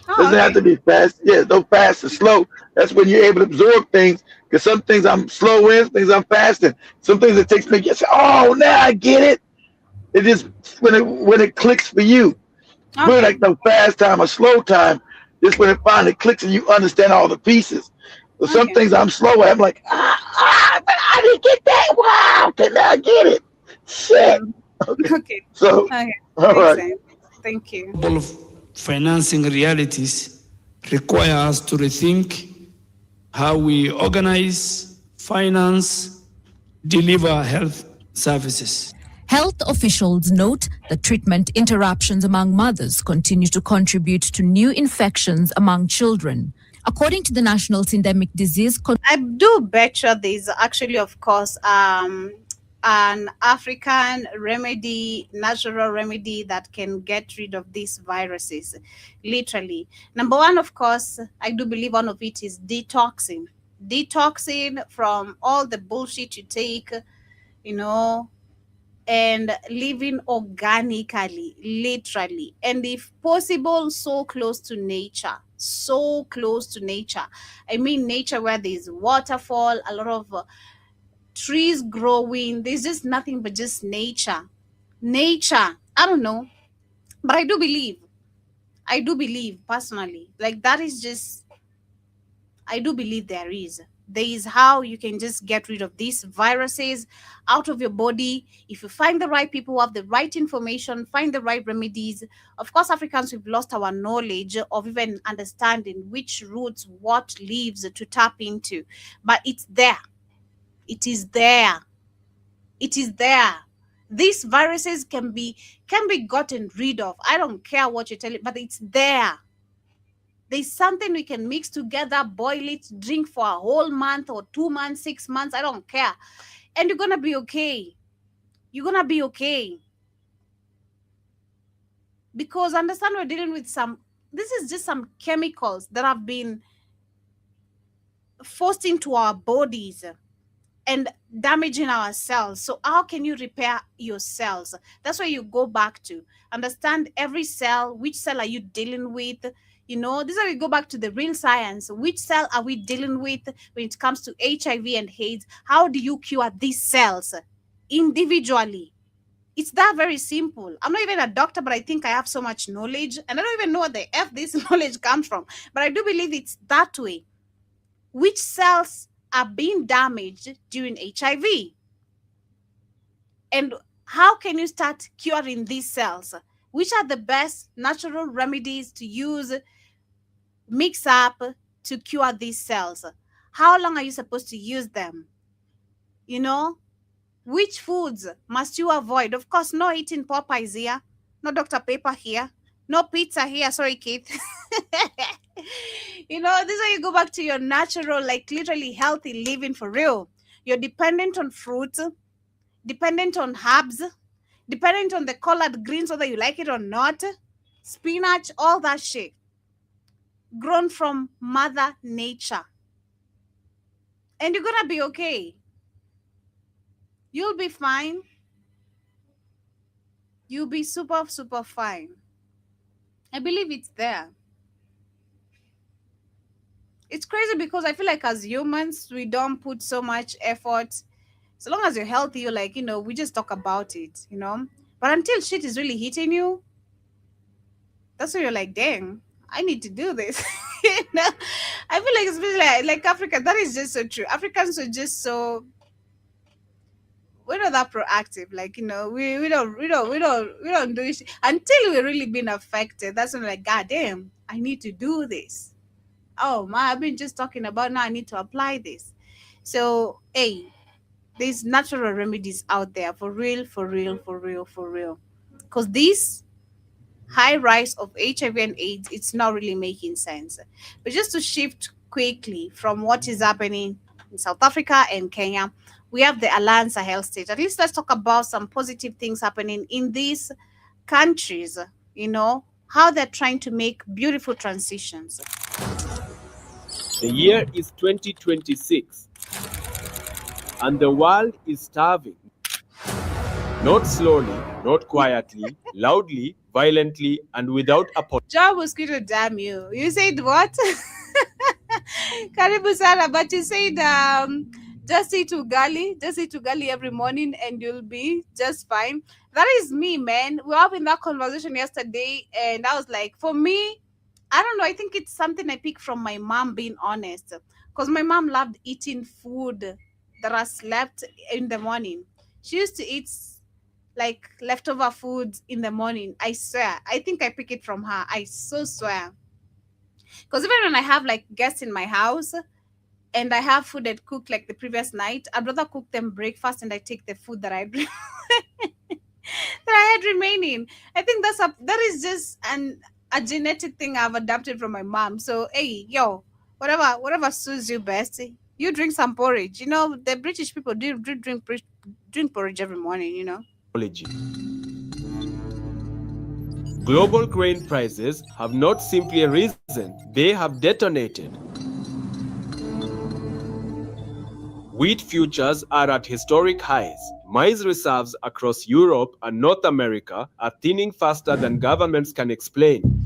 Doesn't have to be fast. Yeah, no fast and slow. That's when you're able to absorb things. Because some things I'm slow in, some things I'm fast in. Some things it takes me to get, oh, now I get it. It is when it clicks for you. Okay. Really like no fast time or slow time. Just when it finally clicks and you understand all the pieces. But some things I'm slow at. I'm like, but I didn't get that. Wow, can I get it? Shit. Okay. So, all right. Sense. Thank you. All of financing realities require us to rethink how we organize, finance, deliver health services. Health officials note that treatment interruptions among mothers continue to contribute to new infections among children. According to the National Syndemic Disease... I do bet you there's actually, of course, an African remedy, natural remedy that can get rid of these viruses. Literally. Number one, of course, I do believe one of it is detoxing. Detoxing from all the bullshit you take, you know, and living organically, literally, and if possible, so close to nature. So close to nature. I mean, nature where there's waterfall, a lot of trees growing. There's just nothing but just nature. Nature. I don't know, but I do believe. I do believe personally. Like that is just. I do believe there is. There is how you can just get rid of these viruses out of your body if you find the right people who have the right information, find the right remedies. Of course, Africans, we've lost our knowledge of even understanding which roots, what leaves to tap into, but it's there. It is there. It is there. These viruses can be gotten rid of. I don't care what you tell it, but it's there. There's something we can mix together, boil it, drink for a whole month or 2 months, 6 months. I don't care. And you're going to be okay. You're going to be okay. Because understand, we're dealing with this is just some chemicals that have been forced into our bodies and damaging our cells. So how can you repair your cells? That's where you go back to. Understand every cell. Which cell are you dealing with? You know, this is how we go back to the real science. Which cell are we dealing with when it comes to HIV and AIDS? How do you cure these cells individually? It's that very simple. I'm not even a doctor, but I think I have so much knowledge. And I don't even know what the F this knowledge comes from. But I do believe it's that way. Which cells are being damaged during HIV? And how can you start curing these cells? Which are the best natural remedies to use, mix up to cure these cells? How long are you supposed to use them? You know, which foods must you avoid? Of course, no eating Popeyes here, no Dr. Pepper here, no pizza here. Sorry, Kate. You know, this is how you go back to your natural, like literally healthy living for real. You're dependent on fruit, dependent on herbs, dependent on the colored greens, whether you like it or not, spinach, all that shit, grown from Mother Nature. And you're gonna be okay. You'll be fine. You'll be super, super fine. I believe it's there. It's crazy because I feel like as humans, we don't put so much effort. So long as you're healthy, you're like, you know, we just talk about it, you know. But until shit is really hitting you, that's when you're like, dang, I need to do this. You know, I feel like especially like Africa, that is just so true. Africans are just so, we're not that proactive. Like, you know, we don't do it until we're really being affected. That's when we're like, God damn, I need to do this. Oh my, I've been just talking about, now I need to apply this. So hey, there's natural remedies out there for real, for real, for real, for real. Because this high rise of HIV and AIDS, it's not really making sense. But just to shift quickly from what is happening in South Africa and Kenya, we have the Alliance Health State. At least let's talk about some positive things happening in these countries, you know, how they're trying to make beautiful transitions. The year is 2026, and the world is starving. Not slowly, not quietly, loudly, violently, and without apology. Job mosquito, damn you. You said what? Karibu sana, but you said just eat ugali every morning and you'll be just fine. That is me, man. We were having that conversation yesterday, and I was like, for me, I don't know. I think it's something I picked from my mom, being honest. Because my mom loved eating food that was left in the morning. She used to eat like leftover food in the morning. I swear. I think I pick it from her. I so swear. Because even when I have like guests in my house and I have food that cooked like the previous night, I'd rather cook them breakfast and I take the food that I had remaining. I think that is just a genetic thing I've adapted from my mom. So hey, yo, whatever suits you best, You drink some porridge. You know, the British people do drink porridge every morning, you know. Global grain prices have not simply risen, they have detonated. Wheat futures are at historic highs. Maize reserves across Europe and North America are thinning faster than governments can explain.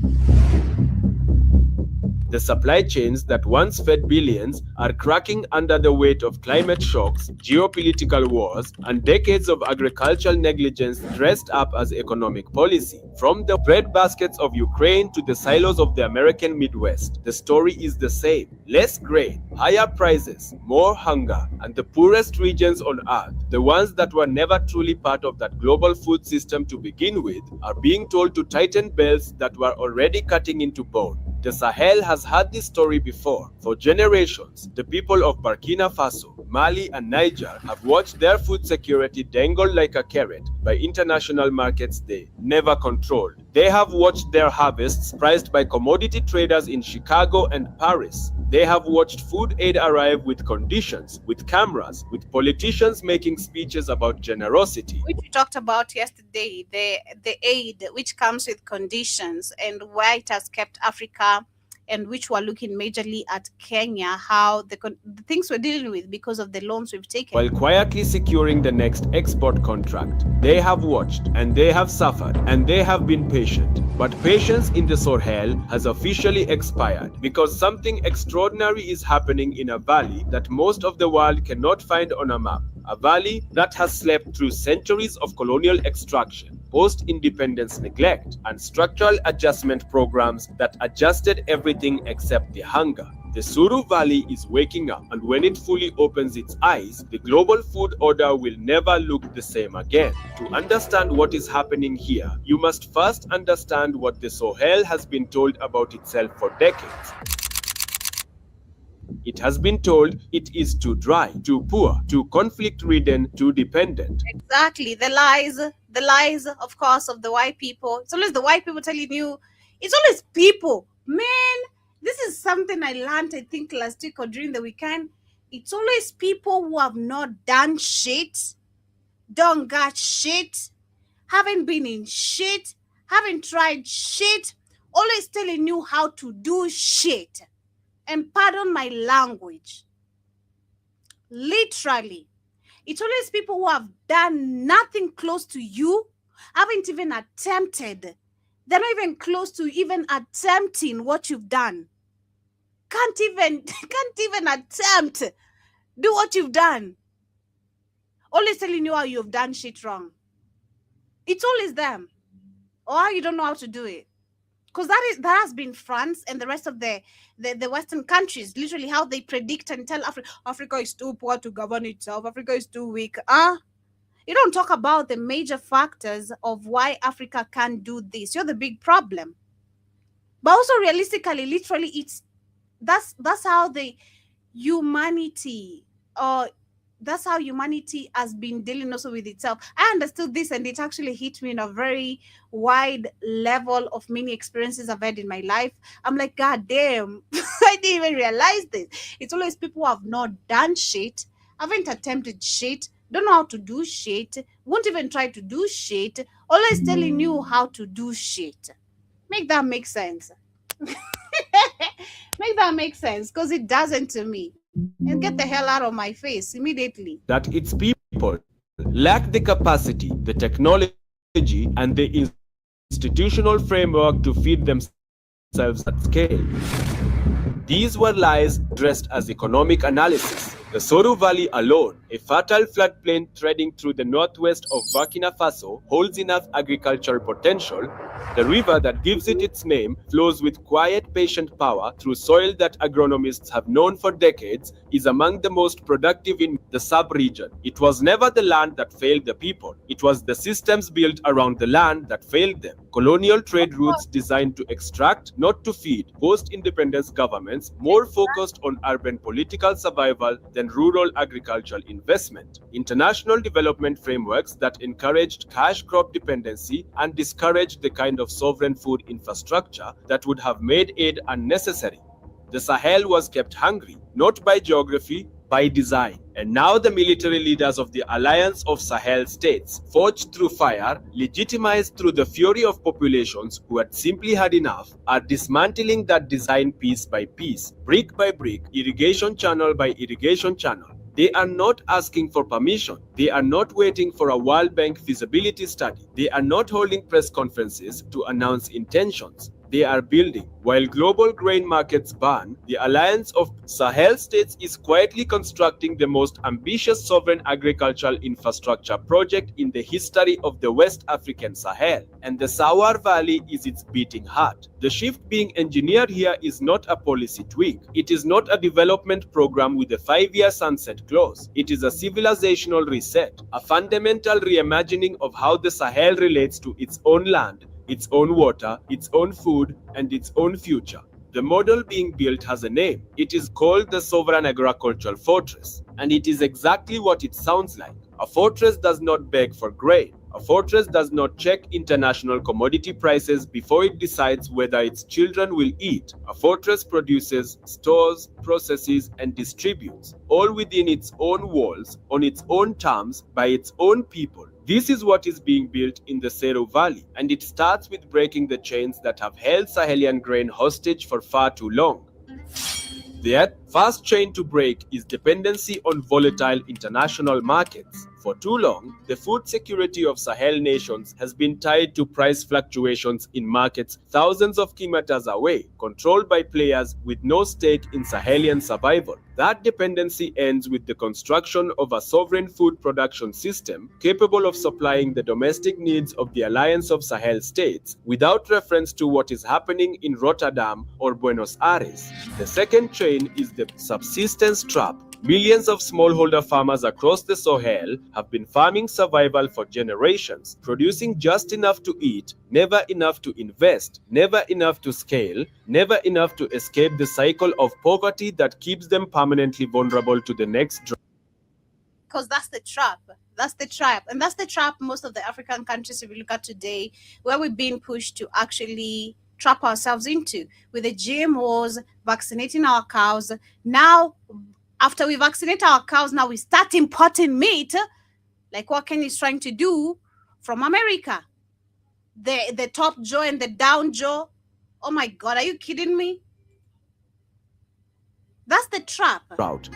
The supply chains that once fed billions are cracking under the weight of climate shocks, geopolitical wars, and decades of agricultural negligence dressed up as economic policy. From the bread baskets of Ukraine to the silos of the American Midwest, the story is the same. Less grain, higher prices, more hunger, and the poorest regions on earth, the ones that were never truly part of that global food system to begin with, are being told to tighten belts that were already cutting into bone. The Sahel has had this story before. For generations, the people of Burkina Faso, Mali, and Niger have watched their food security dangle like a carrot by international markets they never controlled. They have watched their harvests priced by commodity traders in Chicago and Paris. They have watched food aid arrive with conditions, with cameras, with politicians making speeches about generosity. Which we talked about yesterday, the aid which comes with conditions and where it has kept Africa, and which we're looking majorly at Kenya, how the things we're dealing with because of the loans we've taken. While quietly securing the next export contract, they have watched and they have suffered and they have been patient. But patience in the Sahel has officially expired because something extraordinary is happening in a valley that most of the world cannot find on a map. A valley that has slept through centuries of colonial extraction, post-independence neglect, and structural adjustment programs that adjusted everything except the hunger. The Suru Valley is waking up, and when it fully opens its eyes, the global food order will never look the same again. To understand what is happening here, you must first understand what the Sahel has been told about itself for decades. It has been told it is too dry, too poor, too conflict-ridden, too dependent. Exactly. The lies, of course, of the white people. It's always the white people telling you, it's always people. Man, this is something I learned, I think, last week or during the weekend. It's always people who have not done shit, don't got shit, haven't been in shit, haven't tried shit, always telling you how to do shit. And pardon my language. Literally. It's always people who have done nothing close to you, haven't even attempted. They're not even close to even attempting what you've done. Can't even attempt do what you've done. Always telling you how you've done shit wrong. It's always them. Or how you don't know how to do it. Because that has been France and the rest of the Western countries, literally how they predict and tell Africa is too poor to govern itself. Africa is too weak. You don't talk about the major factors of why Africa can't do this. You're the big problem. But also realistically, literally, that's how the humanity that's how humanity has been dealing also with itself. I understood this and it actually hit me in a very wide level of many experiences I've had in my life. I'm like, God damn, I didn't even realize this. It's always people who have not done shit, haven't attempted shit, don't know how to do shit, won't even try to do shit, always telling you how to do shit. Make that make sense. Make that make sense, because it doesn't to me. And get the hell out of my face immediately. That its people lack the capacity, the technology, and the institutional framework to feed themselves at scale. These were lies dressed as economic analysis. The Suru Valley alone, a fertile floodplain threading through the northwest of Burkina Faso, holds enough agricultural potential. The river that gives it its name flows with quiet, patient power through soil that agronomists have known for decades is among the most productive in the sub-region. It was never the land that failed the people. It was the systems built around the land that failed them. Colonial trade routes designed to extract, not to feed, post-independence governments more focused on urban political survival than rural agricultural investment. International development frameworks that encouraged cash crop dependency and discouraged the kind of sovereign food infrastructure that would have made aid unnecessary. The Sahel was kept hungry, not by geography, by design. And now the military leaders of the Alliance of Sahel States, forged through fire, legitimized through the fury of populations who had simply had enough, are dismantling that design piece by piece, brick by brick, irrigation channel by irrigation channel. They are not asking for permission. They are not waiting for a World Bank feasibility study. They are not holding press conferences to announce intentions. They are building. While global grain markets burn, the Alliance of Sahel States is quietly constructing the most ambitious sovereign agricultural infrastructure project in the history of the West African Sahel, and the Sawar Valley is its beating heart. The shift being engineered here is not a policy tweak. It is not a development program with a 5-year sunset clause. It is a civilizational reset, a fundamental reimagining of how the Sahel relates to its own land, its own water, its own food, and its own future. The model being built has a name. It is called the Sovereign Agricultural Fortress, and it is exactly what it sounds like. A fortress does not beg for grain. A fortress does not check international commodity prices before it decides whether its children will eat. A fortress produces, stores, processes, and distributes, all within its own walls, on its own terms, by its own people. This is what is being built in the Seru Valley, and it starts with breaking the chains that have held Sahelian grain hostage for far too long. The first chain to break is dependency on volatile international markets. For too long, the food security of Sahel nations has been tied to price fluctuations in markets thousands of kilometers away, controlled by players with no stake in Sahelian survival. That dependency ends with the construction of a sovereign food production system capable of supplying the domestic needs of the Alliance of Sahel States without reference to what is happening in Rotterdam or Buenos Aires. The second chain is the subsistence trap. Millions of smallholder farmers across the Sahel have been farming survival for generations, producing just enough to eat, never enough to invest, never enough to scale, never enough to escape the cycle of poverty that keeps them permanently vulnerable to the next drought. Because that's the trap. That's the trap. And that's the trap most of the African countries, if you look at today, where we're being pushed to actually trap ourselves into with the GMOs, vaccinating our cows. Now, after we vaccinate our cows, now we start importing meat, like what Kenya is trying to do from America. The top jaw and the down jaw. Oh my God, are you kidding me? That's the trap.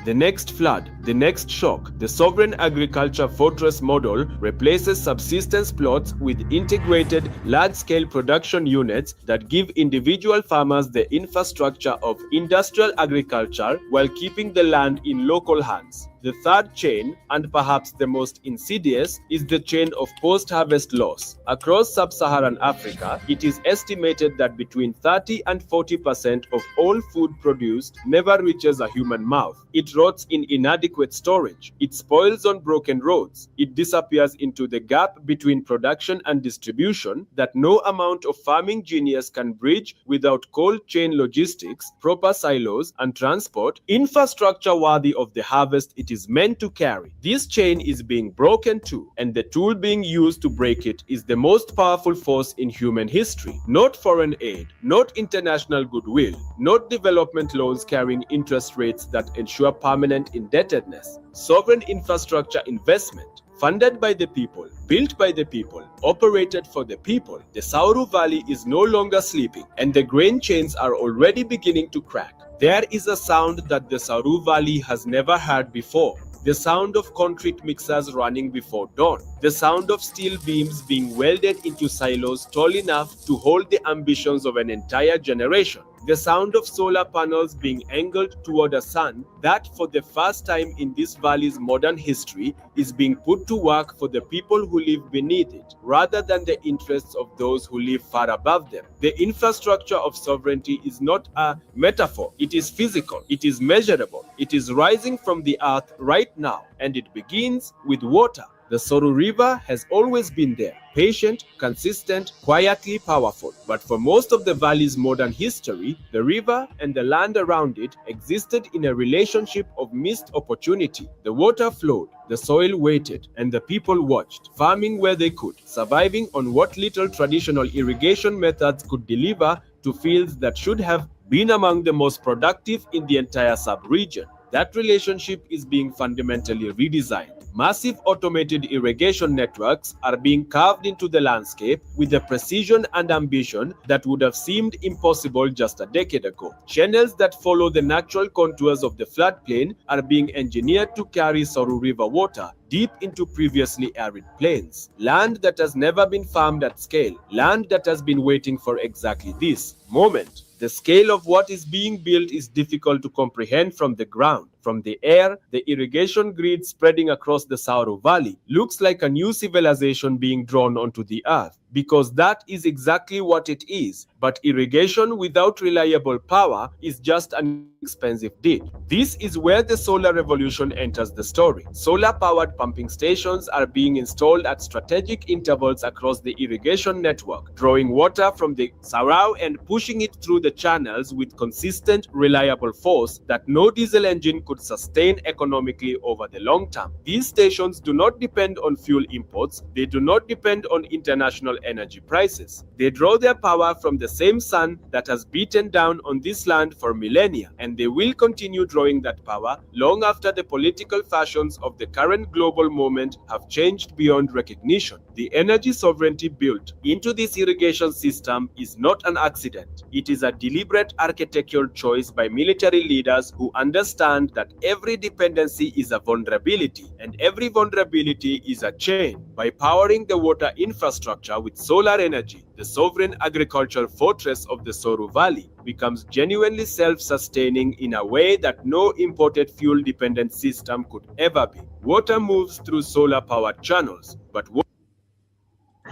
The next flood, the next shock, the sovereign agriculture fortress model replaces subsistence plots with integrated large-scale production units that give individual farmers the infrastructure of industrial agriculture while keeping the land in local hands. The third chain, and perhaps the most insidious, is the chain of post-harvest loss. Across sub-Saharan Africa, it is estimated that between 30 and 40% of all food produced never reaches a human mouth. It rots in inadequate storage. It spoils on broken roads. It disappears into the gap between production and distribution that no amount of farming genius can bridge without cold chain logistics, proper silos, and transport, infrastructure worthy of the harvest it is meant to carry. This chain is being broken too, and the tool being used to break it is the most powerful force in human history. Not foreign aid, not international goodwill, not development loans carrying interest rates that ensure permanent indebtedness. Sovereign infrastructure investment, funded by the people, built by the people, operated for the people. The Sauru Valley is no longer sleeping, and the grain chains are already beginning to crack. There is a sound that the Sauru Valley has never heard before. The sound of concrete mixers running before dawn. The sound of steel beams being welded into silos tall enough to hold the ambitions of an entire generation. The sound of solar panels being angled toward a sun that, for the first time in this valley's modern history, is being put to work for the people who live beneath it, rather than the interests of those who live far above them. The infrastructure of sovereignty is not a metaphor. It is physical. It is measurable. It is rising from the earth right now, and it begins with water. The Soru River has always been there, patient, consistent, quietly powerful. But for most of the valley's modern history, the river and the land around it existed in a relationship of missed opportunity. The water flowed, the soil waited, and the people watched, farming where they could, surviving on what little traditional irrigation methods could deliver to fields that should have been among the most productive in the entire sub-region. That relationship is being fundamentally redesigned. Massive automated irrigation networks are being carved into the landscape with a precision and ambition that would have seemed impossible just a decade ago. Channels that follow the natural contours of the floodplain are being engineered to carry Soru River water deep into previously arid plains. Land that has never been farmed at scale. Land that has been waiting for exactly this moment. The scale of what is being built is difficult to comprehend from the ground. From the air, the irrigation grid spreading across the Sauro Valley looks like a new civilization being drawn onto the earth, because that is exactly what it is. But irrigation without reliable power is just an expensive deed. This is where the solar revolution enters the story. Solar-powered pumping stations are being installed at strategic intervals across the irrigation network, drawing water from the Sarau and pushing it through the channels with consistent, reliable force that no diesel engine could sustain economically over the long term. These stations do not depend on fuel imports. They do not depend on international energy prices. They draw their power from the same sun that has beaten down on this land for millennia, and they will continue drawing that power long after the political fashions of the current global moment have changed beyond recognition. The energy sovereignty built into this irrigation system is not an accident. It is a deliberate architectural choice by military leaders who understand that every dependency is a vulnerability, and every vulnerability is a chain. By powering the water infrastructure with solar energy, the sovereign agricultural fortress of the Soru Valley becomes genuinely self-sustaining in a way that no imported fuel-dependent system could ever be. Water moves through solar-powered channels, but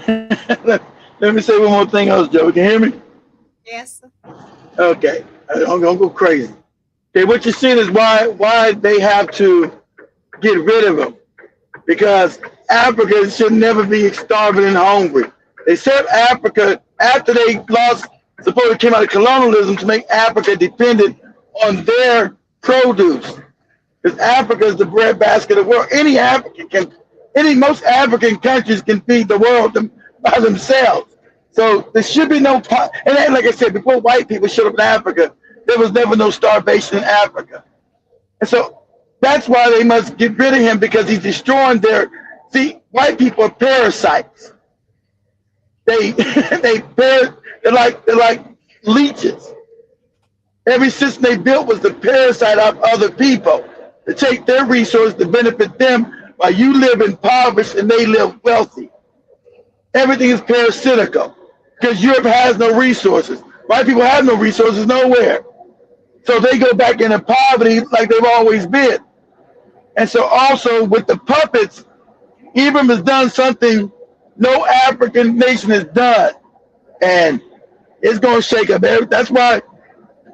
Let me say one more thing else, Joe. Can you hear me? Yes. Okay. I'm gonna go crazy. Okay, what you're seeing is why they have to get rid of them. Because Africa should never be starving and hungry. They set Africa after they lost, supposedly came out of colonialism, to make Africa dependent on their produce. Because Africa is the breadbasket of the world. Most African countries can feed the world by themselves. So there should be no, and like I said, before white people showed up in Africa, there was never no starvation in Africa. And so that's why they must get rid of him, because he's destroying see, white people are parasites. They're like leeches. Every system they built was to parasite off other people, to take their resources to benefit them while you live impoverished and they live wealthy. Everything is parasitical because Europe has no resources. White people have no resources nowhere. So they go back into poverty like they've always been. And so also with the puppets, Ibram has done something no African nation has done. And it's going to shake up. That's why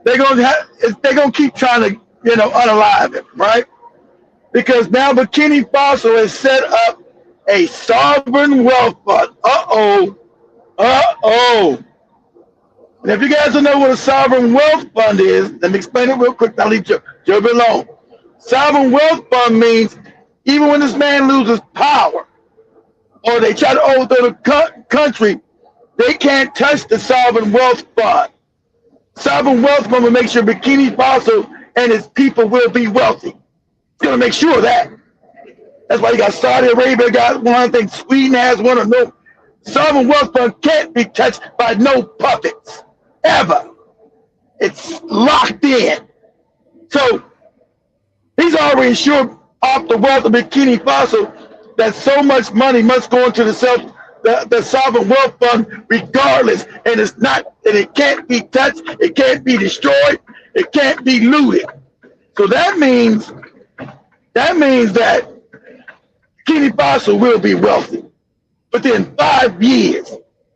they're going to keep trying to, unalive him, right? Because now Burkina Faso has set up a sovereign wealth fund. And if you guys don't know what a sovereign wealth fund is, let me explain it real quick. I'll leave Joe alone. Sovereign wealth fund means even when this man loses power or they try to overthrow the country, they can't touch the sovereign wealth fund. Sovereign wealth fund will make sure Burkina Faso and its people will be wealthy. It's going to make sure of that. That's why you got Saudi Arabia got one, I think Sweden has one, or no. Sovereign wealth fund can't be touched by no puppets, ever. It's locked in. So he's already insured off the wealth of Burkina Faso that so much money must go into the sovereign wealth fund regardless, and it can't be touched, it can't be destroyed, it can't be looted. So that means that Burkina Faso will be wealthy. Within 5 years,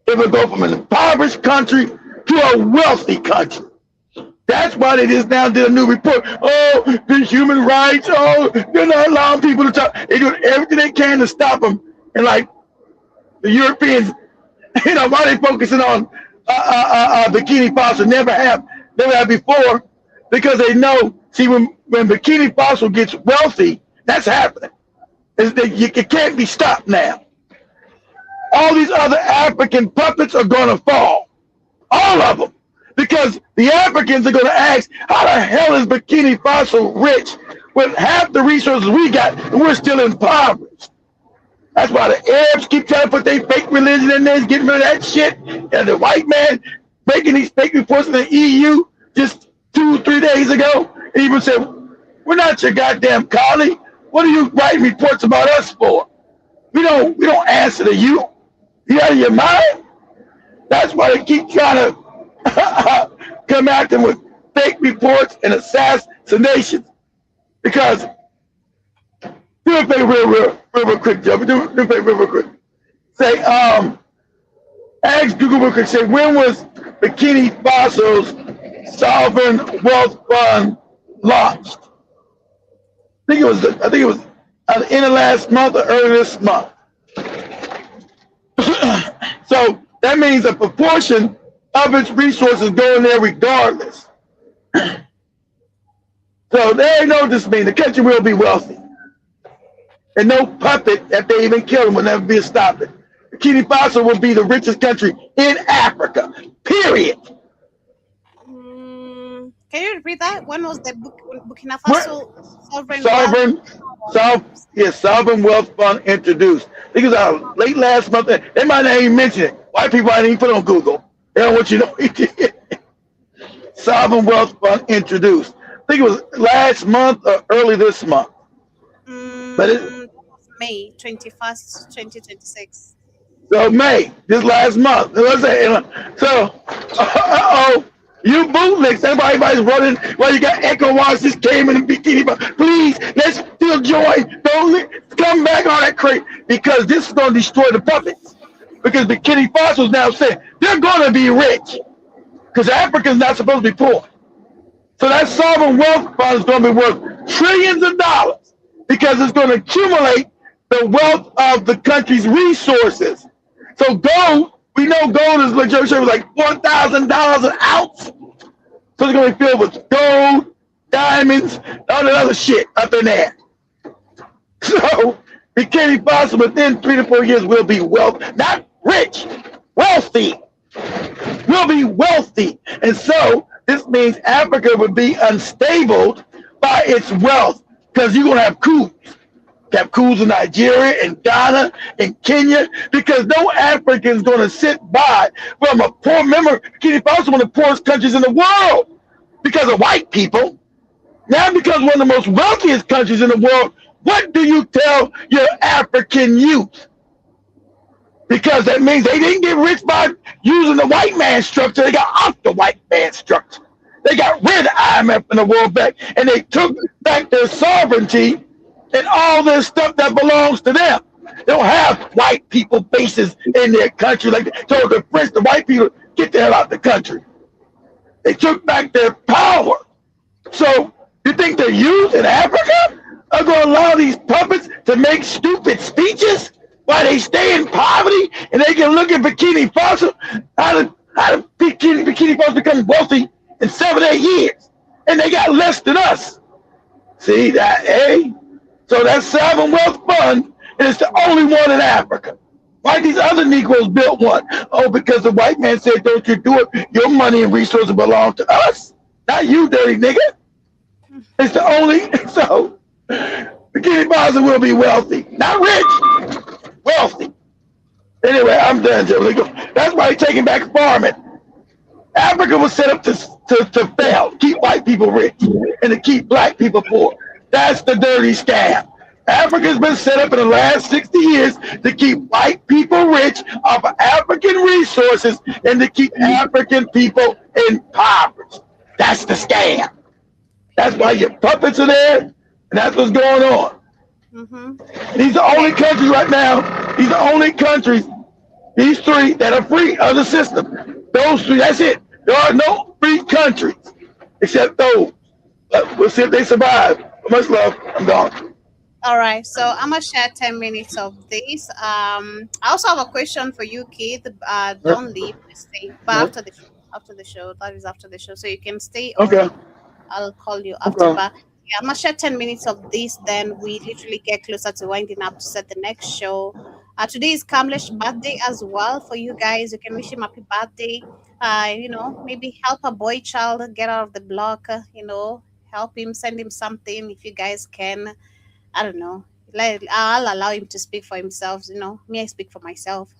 it will go from an impoverished country to a wealthy country. That's why they just now did a new report. Oh, the human rights. Oh, they're not allowing people to talk. They're doing everything they can to stop them. And like the Europeans, why they focusing on Burkina Faso? Never have before, because they know. See, when Burkina Faso gets wealthy, that's happening. It can't be stopped now. All these other African puppets are going to fall. All of them. Because the Africans are going to ask, how the hell is Burkina Faso rich with half the resources we got, and we're still impoverished. That's why the Arabs keep trying to put their fake religion in there, getting rid of that shit. And the white man making these fake reports in the EU just 2-3 days ago, and even said, "We're not your goddamn colleague. What are you writing reports about us for? We don't answer to you. You out of your mind?" That's why they keep trying to come at them with fake reports and assassinations. Because do a favor real quick, Joe. Do a favor real quick. Say, ask Google real quick. Say, when was Bikini Faso's sovereign wealth fund launched? I think it was at the end of last month or early this month. So that means a proportion of its resources go in there regardless. So there ain't no dismay. The country will be wealthy. And no puppet, if they even kill him, will never be a stop it. Burkina Faso will be the richest country in Africa. Period. Can you repeat that? When was the Burkina Faso sovereign wealth fund introduced? I think it was out late last month. They might not even mention it. White people might even put it on Google. They don't want you to know. Sovereign wealth fund introduced. I think it was last month or early this month. But it May 21st, 2026. So May, this last month. So, you bootlegs, everybody's running. Well, you got ECOWAS just came in a bikini, but please, let's still join. Don't come back on that crate because this is going to destroy the puppets. Because Bikini Faso is now saying they're going to be rich because Africa's not supposed to be poor. So that sovereign wealth fund is going to be worth trillions of dollars because it's going to accumulate the wealth of the country's resources. So gold, we know gold is like $4,000 an ounce. So it's going to be filled with gold, diamonds, all that other shit up in there. So Bikini Faso within 3 to 4 years will be not rich, wealthy. Will be wealthy. And so this means Africa would be unstable by its wealth because you're going to have coups. You have coups in Nigeria and Ghana and Kenya because no African's going to sit by from a poor member. Bikini Faso is one of the poorest countries in the world because of white people. Now because one of the most wealthiest countries in the world, what do you tell your African youth? Because that means they didn't get rich by using the white man structure. They got off the white man structure. They got rid of the IMF and the World Bank, and they took back their sovereignty and all this stuff that belongs to them. They don't have white people bases in their country like they told the French, the white people, get the hell out of the country. They took back their power. So you think the youth in Africa are going to allow these puppets to make stupid speeches while they stay in poverty and they can look at Bikini Faso? How did Bikini Faso become wealthy in 7-8 years? And they got less than us. See that, eh? So that sovereign wealth fund is the only one in Africa. Why these other Negroes built one? Oh, because the white man said, don't you do it. Your money and resources belong to us. Not you, dirty nigga. It's the only, so Bikini Faso will be wealthy. Not rich, wealthy. Anyway, I'm done, Joe. That's why they're taking back farming. Africa was set up to fail, keep white people rich, and to keep black people poor. That's the dirty scam. Africa's been set up in the last 60 years to keep white people rich off of African resources and to keep African people impoverished. That's the scam. That's why your puppets are there, and that's what's going on. These are the only countries right now, these are the only countries, these three that are free of the system. Those three, that's it. There are no free countries except those. We'll see if they survive. Much love. I'm gone. All right. So I'm going to share 10 minutes of this. I also have a question for you, Keith. Don't leave. Stay. But after the show. That is after the show. So you can stay. Okay. I'll call you after. Okay. But yeah, I'm going to share 10 minutes of this. Then we literally get closer to winding up to set the next show. Today is Kamlesh's birthday as well for you guys. You can wish him happy birthday. Maybe help a boy child get out of the block, help him, send him something if you guys can. I don't know. Like, I'll allow him to speak for himself. You know, me, I speak for myself.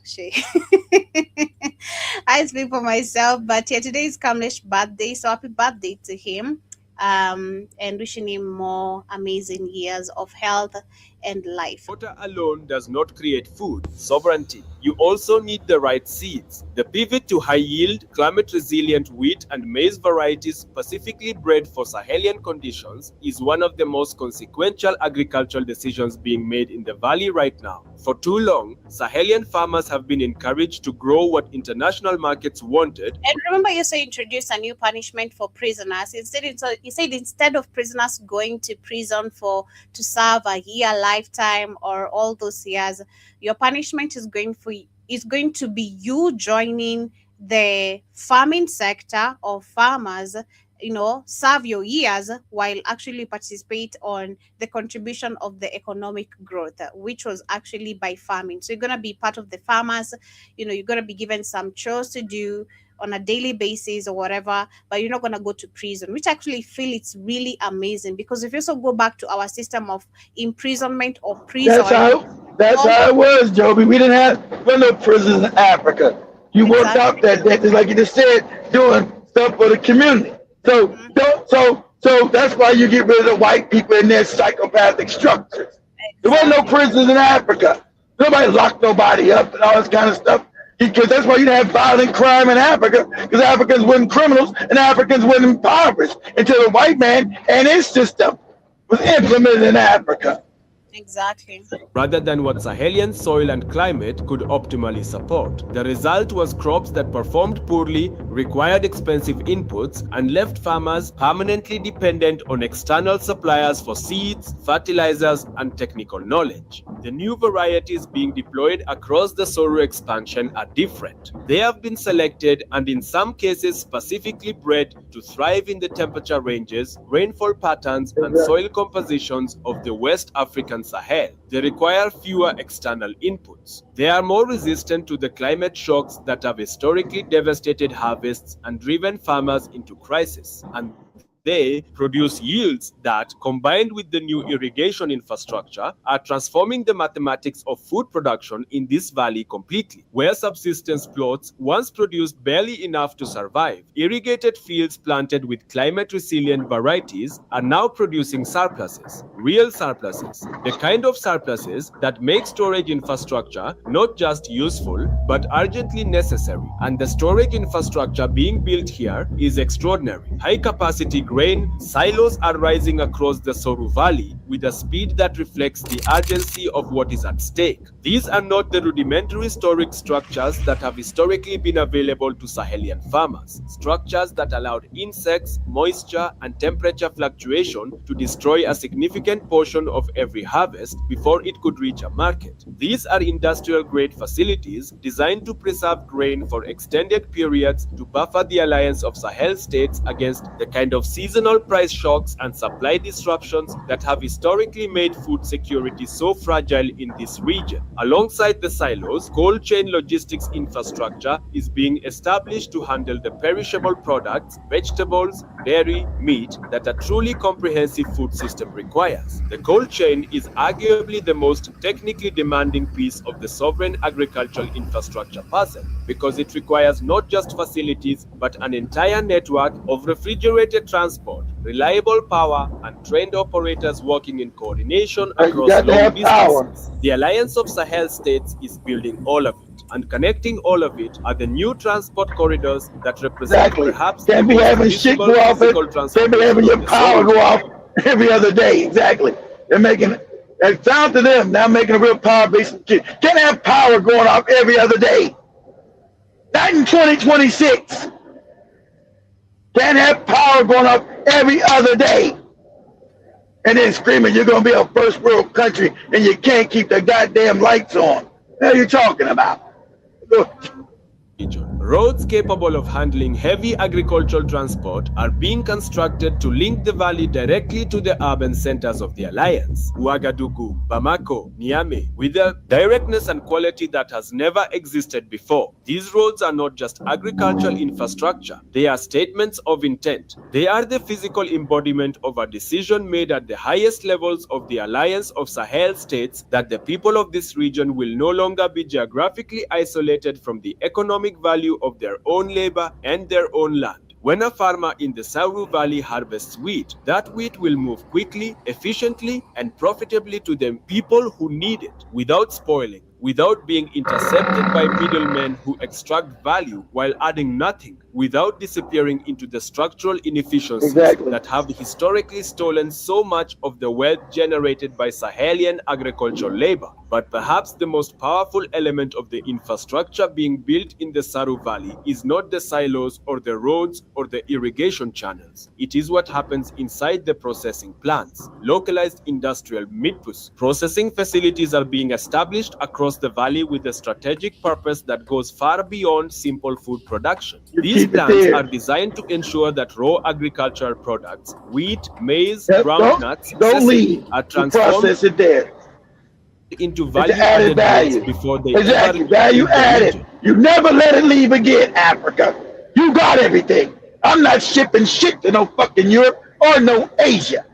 I speak for myself. But yeah, today is Kamlesh's birthday, so happy birthday to him. And wishing him more amazing years of health and life. Water alone does not create food sovereignty. You also need the right seeds. The pivot to high-yield, climate-resilient wheat and maize varieties specifically bred for Sahelian conditions is one of the most consequential agricultural decisions being made in the valley right now. For too long, Sahelian farmers have been encouraged to grow what international markets wanted. And remember, you say introduce a new punishment for prisoners. You said instead of prisoners going to prison to serve a year, lifetime, or all those years, your punishment is going to be you joining the farming sector of farmers, serve your years while actually participate on the contribution of the economic growth, which was actually by farming. So you're going to be part of the farmers, you're going to be given some chores to do on a daily basis or whatever, but you're not going to go to prison, which I actually feel it's really amazing, because if you also go back to our system of imprisonment or prison. That's how it was, Joby. We didn't have no prisons in Africa. You worked out that just like you just said, doing stuff for the community. So that's why you get rid of the white people in their psychopathic structures. There wasn't no prisons in Africa. Nobody locked nobody up and all this kind of stuff. Because that's why you didn't have violent crime in Africa, because Africans weren't criminals and Africans weren't impoverished until the white man and his system was implemented in Africa. Exactly. Rather than what Sahelian soil and climate could optimally support. The result was crops that performed poorly, required expensive inputs, and left farmers permanently dependent on external suppliers for seeds, fertilizers, and technical knowledge. The new varieties being deployed across the Soro expansion are different. They have been selected and in some cases specifically bred to thrive in the temperature ranges, rainfall patterns, and soil compositions of the West African Sahel. They require fewer external inputs. They are more resistant to the climate shocks that have historically devastated harvests and driven farmers into crisis. And they produce yields that, combined with the new irrigation infrastructure, are transforming the mathematics of food production in this valley completely. Where subsistence plots once produced barely enough to survive, irrigated fields planted with climate-resilient varieties are now producing surpluses, real surpluses, the kind of surpluses that make storage infrastructure not just useful, but urgently necessary. And the storage infrastructure being built here is extraordinary. High-capacity grain silos are rising across the Soru Valley with a speed that reflects the urgency of what is at stake. These are not the rudimentary storage structures that have historically been available to Sahelian farmers, structures that allowed insects, moisture, and temperature fluctuation to destroy a significant portion of every harvest before it could reach a market. These are industrial-grade facilities designed to preserve grain for extended periods to buffer the alliance of Sahel states against the kind of seasonal price shocks and supply disruptions that have historically made food security so fragile in this region. Alongside the silos, cold chain logistics infrastructure is being established to handle the perishable products, vegetables, dairy, meat that a truly comprehensive food system requires. The cold chain is arguably the most technically demanding piece of the sovereign agricultural infrastructure puzzle, because it requires not just facilities but an entire network of refrigerated transport, reliable power, and trained operators working in coordination across long distances. The Alliance of Sahel States is building all of it, and connecting all of it are the new transport corridors that represent perhaps can't be having shit go off it. Can't be having your power go off every other day. Exactly. They're making it's down to them now, making a real power-based. Can't have power going off every other day. Not in 2026. Can't have power going off every other day. And then screaming you're going to be a first world country and you can't keep the goddamn lights on. What are you talking about? Roads capable of handling heavy agricultural transport are being constructed to link the valley directly to the urban centers of the alliance, Ouagadougou, Bamako, Niamey, with a directness and quality that has never existed before. These roads are not just agricultural infrastructure, they are statements of intent. They are the physical embodiment of a decision made at the highest levels of the Alliance of Sahel states that the people of this region will no longer be geographically isolated from the economic value of their own labor and their own land. When a farmer in the Saru Valley harvests wheat, that wheat will move quickly, efficiently, and profitably to the people who need it without spoiling, without being intercepted by middlemen who extract value while adding nothing, without disappearing into the structural inefficiencies that have historically stolen so much of the wealth generated by Sahelian agricultural labor. But perhaps the most powerful element of the infrastructure being built in the Saru Valley is not the silos or the roads or the irrigation channels. It is what happens inside the processing plants. Localized industrial midpush processing facilities are being established across the valley with a strategic purpose that goes far beyond simple food production. These plants are designed to ensure that raw agricultural products, wheat, maize, groundnuts, sesame, are transformed into value-added goods before they ever value added. You never let it leave again, Africa. You got everything. I'm not shipping shit to no fucking Europe or no Asia.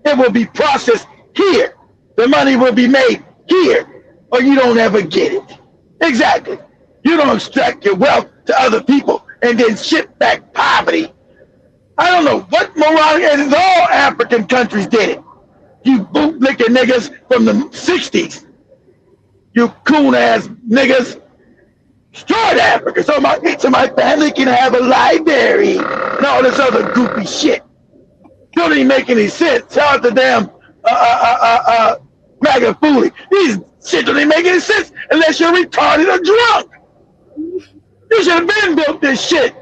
It will be processed here. The money will be made here, or you don't ever get it. Exactly. You don't extract your wealth to other people and then ship back poverty. I don't know what moronic, and all African countries did it. You bootlicking niggas from the 60s. You coon-ass niggas destroyed Africa so my family can have a library and all this other goofy shit. Don't even make any sense. Shout out to damn MAGA foolie. These shit don't even make any sense unless you're retarded or drunk. You should have been built this shit.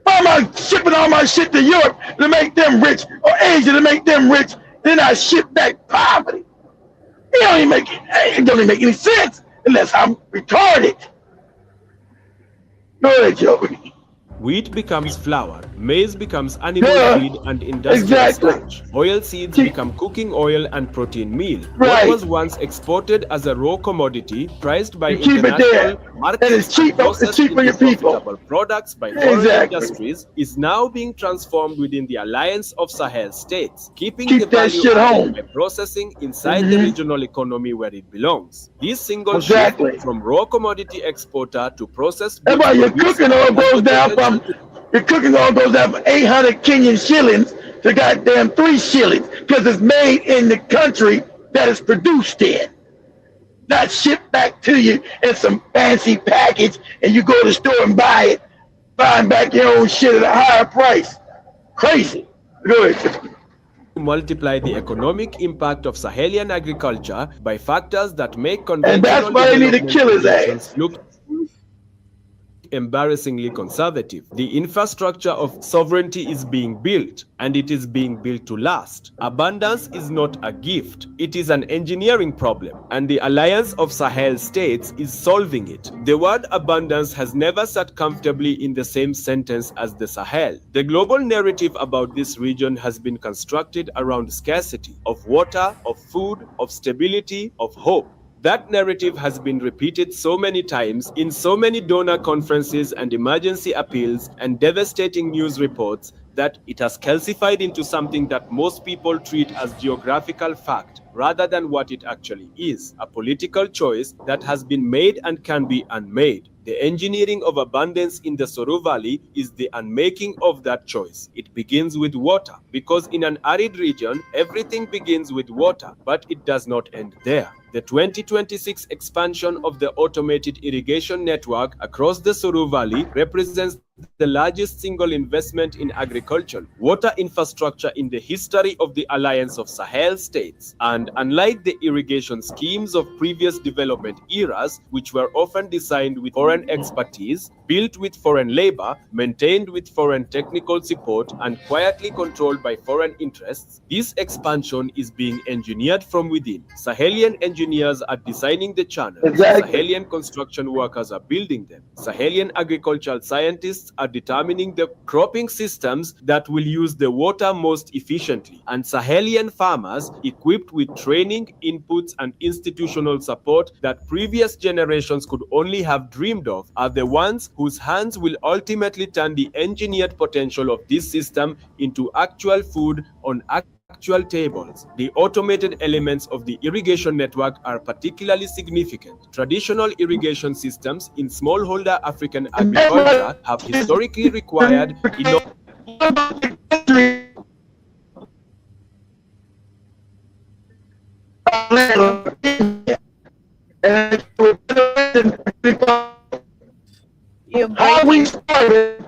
Why am I shipping all my shit to Europe to make them rich, or Asia to make them rich, then I ship back poverty? It don't even make any sense unless I'm retarded. Go ahead, Joe. Wheat becomes flour, maize becomes animal feed and industrial starch. Oil seeds become cooking oil and protein meal. What was once exported as a raw commodity, priced by international markets and processed into profitable products by foreign industries, is now being transformed within the Alliance of Sahel states, keeping the value added by processing inside the regional economy where it belongs. This single shift from raw commodity exporter to processed goods. That's why your cooking oil goes down from 800 Kenyan shillings to goddamn 3 shillings because it's made in the country that it's produced in. Not shipped back to you in some fancy package and you go to the store and buy it, buying back your own shit at a higher price. Crazy. Go ahead. Multiply the economic impact of Sahelian agriculture by factors that make conventional and that's why they need to kill his ass. Look embarrassingly conservative. The infrastructure of sovereignty is being built, and it is being built to last. Abundance is not a gift, it is an engineering problem, and the Alliance of Sahel states is solving it. The word abundance has never sat comfortably in the same sentence as the Sahel. The global narrative about this region has been constructed around scarcity of water, of food, of stability, of hope. That narrative has been repeated so many times in so many donor conferences and emergency appeals and devastating news reports that it has calcified into something that most people treat as geographical fact rather than what it actually is, a political choice that has been made and can be unmade. The engineering of abundance in the Soru Valley is the unmaking of that choice. It begins with water, because in an arid region, everything begins with water, but it does not end there. The 2026 expansion of the automated irrigation network across the Soru Valley represents the largest single investment in agricultural water infrastructure in the history of the Alliance of Sahel states, and And unlike the irrigation schemes of previous development eras, which were often designed with foreign expertise, built with foreign labor, maintained with foreign technical support, and quietly controlled by foreign interests, this expansion is being engineered from within. Sahelian engineers are designing the channels. Exactly. Sahelian construction workers are building them. Sahelian agricultural scientists are determining the cropping systems that will use the water most efficiently. And Sahelian farmers, equipped with training, inputs, and institutional support that previous generations could only have dreamed of, are the ones whose hands will ultimately turn the engineered potential of this system into actual food on actual tables. The automated elements of the irrigation network are particularly significant. Traditional irrigation systems in smallholder African agriculture have historically required enough how we started.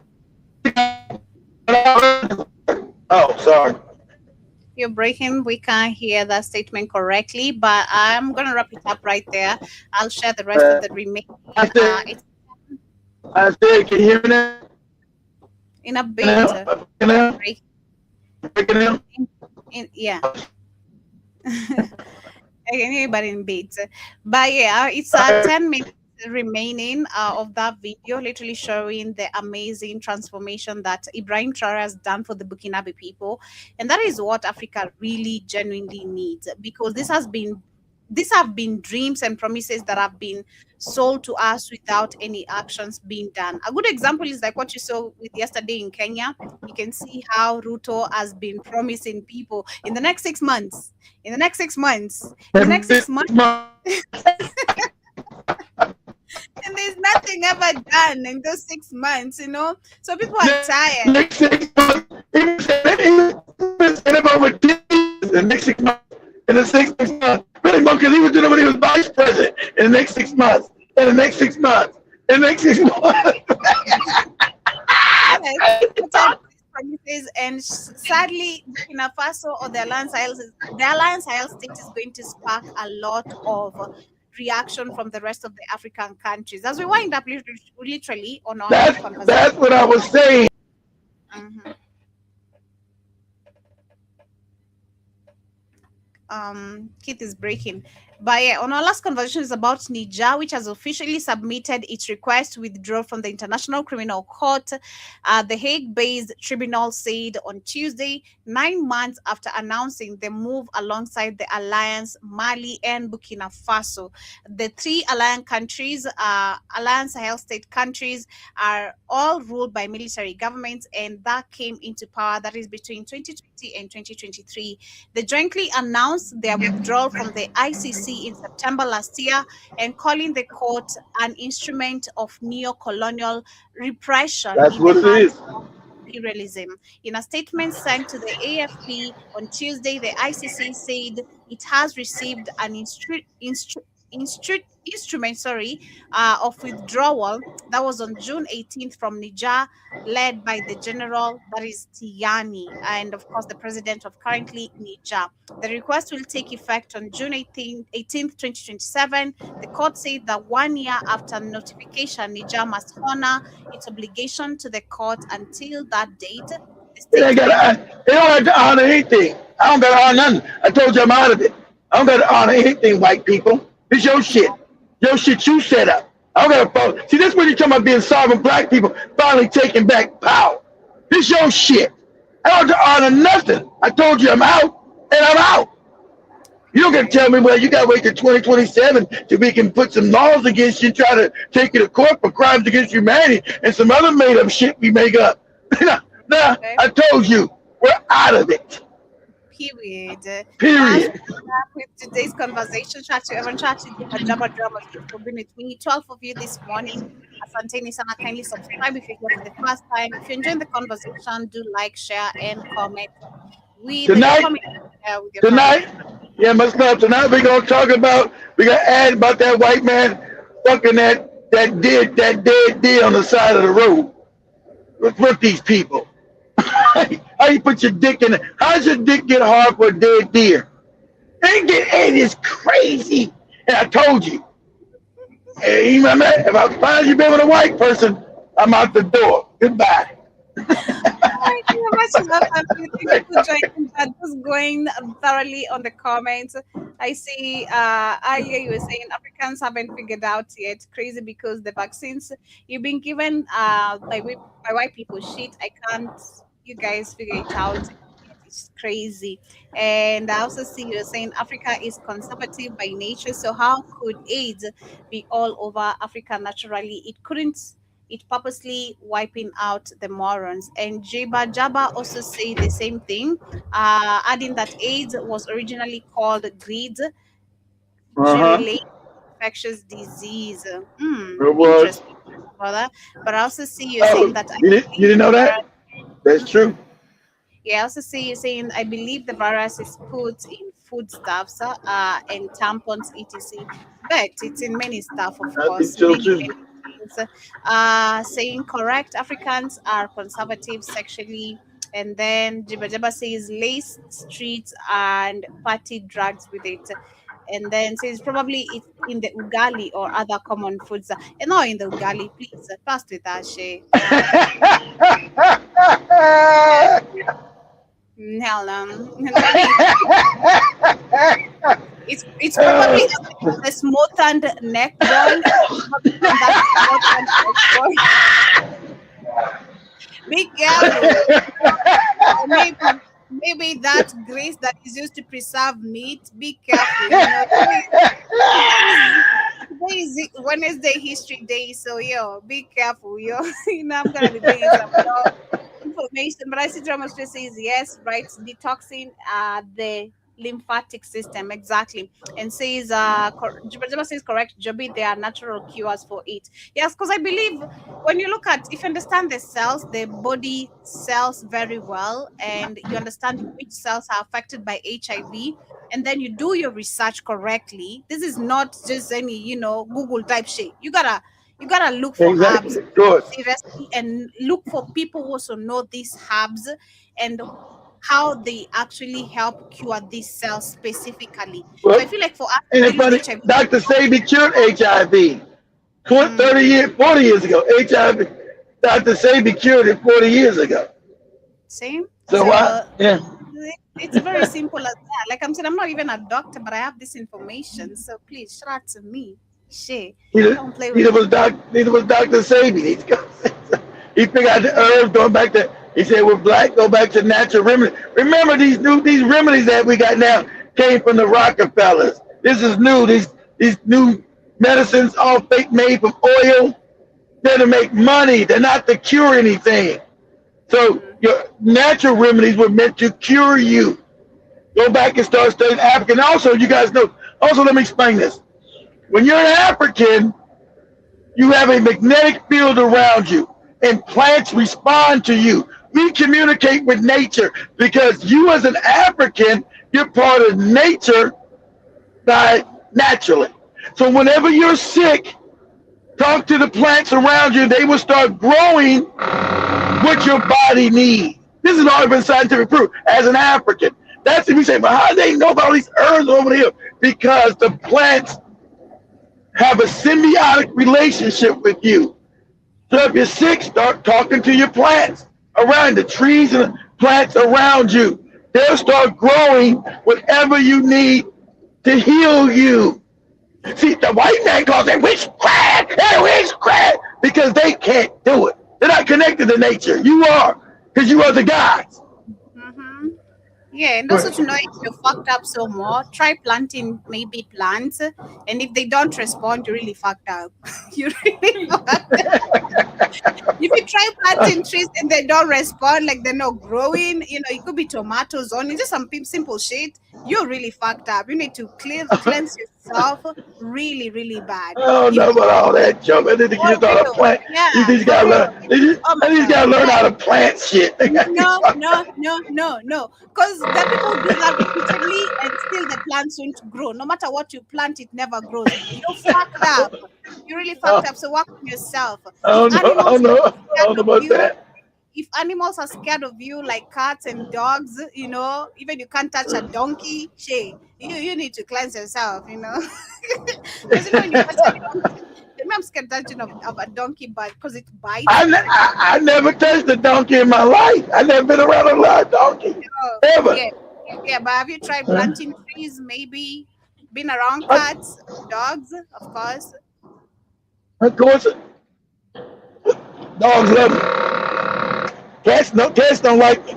Oh, sorry. You're breaking. We can't hear that statement correctly, but I'm going to wrap it up right there. I'll share the rest of the remaining. I said, can you hear me now? In a bit. Yeah. I can hear but in bits. But yeah, it's 10 minutes remaining of that video, literally showing the amazing transformation that Ibrahim Traore has done for the Burkinabe people. And that is what Africa really genuinely needs, because these have been dreams and promises that have been sold to us without any actions being done. A good example is like what you saw with yesterday in Kenya. You can see how Ruto has been promising people in the next 6 months, and there's nothing ever done in those 6 months, you know. So people are tired. The next 6 months, in the next 6 months, really, because he was doing it when he was vice president. In the next 6 months, Promises, and sadly, Burkina Faso or the Alliance Sahel state is going to spark a lot of reaction from the rest of the African countries. As we wind up literally on our conversation. That's what I was saying. Keith is breaking. But yeah, on our last conversation is about Niger, which has officially submitted its request to withdraw from the International Criminal Court. The Hague-based tribunal said on Tuesday, 9 months after announcing the move alongside the alliance, Mali and Burkina Faso. The three alliance countries, Alliance Sahel state countries, are all ruled by military governments, and that came into power, that is between 2020 and 2023. They jointly announced their withdrawal from the ICC in September last year, and calling the court an instrument of neo-colonial repression. That's what it is. Imperialism. In a statement sent to the AFP on Tuesday, the ICC said it has received an instrument of withdrawal that was on June 18th from Niger, led by the general, that is Tiani, and of course the president of currently Niger. The request will take effect on June 18th, 2027. The court said that 1 year after notification, Niger must honor its obligation to the court until that date. They don't have to honor anything. I don't got to honor nothing. I told you I'm out of it. I don't got to honor anything, white people. It's your shit. Your shit you set up. I don't got to follow. See, this is when you talking about being sovereign black people finally taking back power. This your shit. I don't have to honor nothing. I told you I'm out, and I'm out. You don't got to tell me, well, you got to wait till 2027 till we can put some laws against you and try to take you to court for crimes against humanity and some other made-up shit we make up. Nah, I told you, we're out of it. Period. With today's conversation, chat to everyone, chat to Drama for being with me. 12 of you this morning. Asanteni sana, kindly subscribe if you're here for the first time. If you're enjoying the conversation, do like, share, and comment. Tonight, yeah, much love. Tonight we're gonna talk about, we're gonna add about that white man fucking that dead deer on the side of the road. With these people. How you put your dick in it? How does your dick get hard for a dead deer? It is crazy. And I told you, hey, remember, if I find you being with a white person, I'm out the door. Goodbye. Thank you very much, Jonathan. Thank you for joining that. Just going thoroughly on the comments. I see earlier you were saying Africans haven't figured out yet. Crazy because the vaccines you've been given by white people. Shit, I can't. You guys figure it out. It's crazy. And I also see you're saying Africa is conservative by nature. So how could AIDS be all over Africa naturally? It couldn't. It purposely wiping out the morons. And Jaba Jaba also say the same thing, adding that AIDS was originally called greed, Uh-huh. infectious disease. It was. Interesting, brother. But I also see you saying Oh, that I you believe didn't know the that? That's true. Yeah, I also see you saying I believe the virus is put in foodstuffs and tampons, etc. But it's in many stuff, of I think course, so many too. many things. Saying correct, Africans are conservative sexually. And then Jiba Jaba says lace streets and party drugs with it. And then says probably it's in the ugali or other common foods. And not in the ugali, please. Pass with that, Shay. Hell no. Maybe it's probably the smoothened neck bone. It's probably from that smoothened neck bone. Be careful. Or maybe that grease that is used to preserve meat. Be careful. Today is Wednesday History Day, so be careful, I'm gonna be bringing some more information. But I see Drama says yes, right? Detoxing the lymphatic system exactly, and says Jabba says correct, Joby. There are natural cures for it. Yes, because I believe when you look at, if you understand the cells, the body cells very well, and you understand which cells are affected by HIV, and then you do your research correctly. This is not just any Google type shit. You gotta look for herbs Exactly. Good. seriously and look for people who also know these herbs and how they actually help cure these cells specifically. So I Well, feel like for us and it's dealing with funny, HIV, Dr. Sabi cured HIV 20, 30 years, 40 years ago. HIV, Dr. Sabi cured it 40 years ago. same. So why? So Yeah. it's very simple as that. Like I'm saying, I'm not even a doctor, but I have this information. So please shout out to me. Shit. Don't play with Neither was Dr. Sabi. He figured out the herbs going back to, he said, we're black, go back to natural remedies. Remember these remedies that we got now came from the Rockefellers. This is new. These new medicines all fake made from oil. They're to make money. They're not to cure anything. So your natural remedies were meant to cure you. Go back and start studying African. Also, you guys know, also let me explain this. When you're an African, you have a magnetic field around you, and plants respond to you. We communicate with nature because you, as an African, you're part of nature by naturally. So whenever you're sick, talk to the plants around you. They will start growing what your body needs. This has already been scientific proof. As an African, that's if you say, but how do they know about all these herbs over here? Because the plants have a symbiotic relationship with you. So if you're sick, start talking to your plants around, the trees and the plants around you. They'll start growing whatever you need to heal you. See, the white man calls it witchcraft, witchcraft, because they can't do it. They're not connected to nature. You are, because you are the gods. Yeah, and also to know if you're fucked up so more, try planting maybe plants, and if they don't respond, you're really fucked up. You're really fucked up. If you try planting trees and they don't respond, like they're not growing, it could be tomatoes only, just some simple shit. You're really fucked up. You need to cleanse yourself really, really bad. I don't know about all that junk. I need to get started plant. Yeah, You just gotta learn. You gotta learn how to plant shit. No. Because the people do that repeatedly and still the plants won't grow. No matter what you plant, it never grows. You're fucked up. You're really fucked up. So work on yourself. I don't know about that. if animals are scared of you, like cats and dogs, even you can't touch a donkey, you need to cleanse yourself, because when you touch a donkey, I'm scared touching of a donkey, but because it bites. I never touched a donkey in my life. I never been around a live donkey ever. Yeah, but have you tried planting trees? Maybe been around cats, dogs, of course. Of course, dogs love me. Cats don't like me.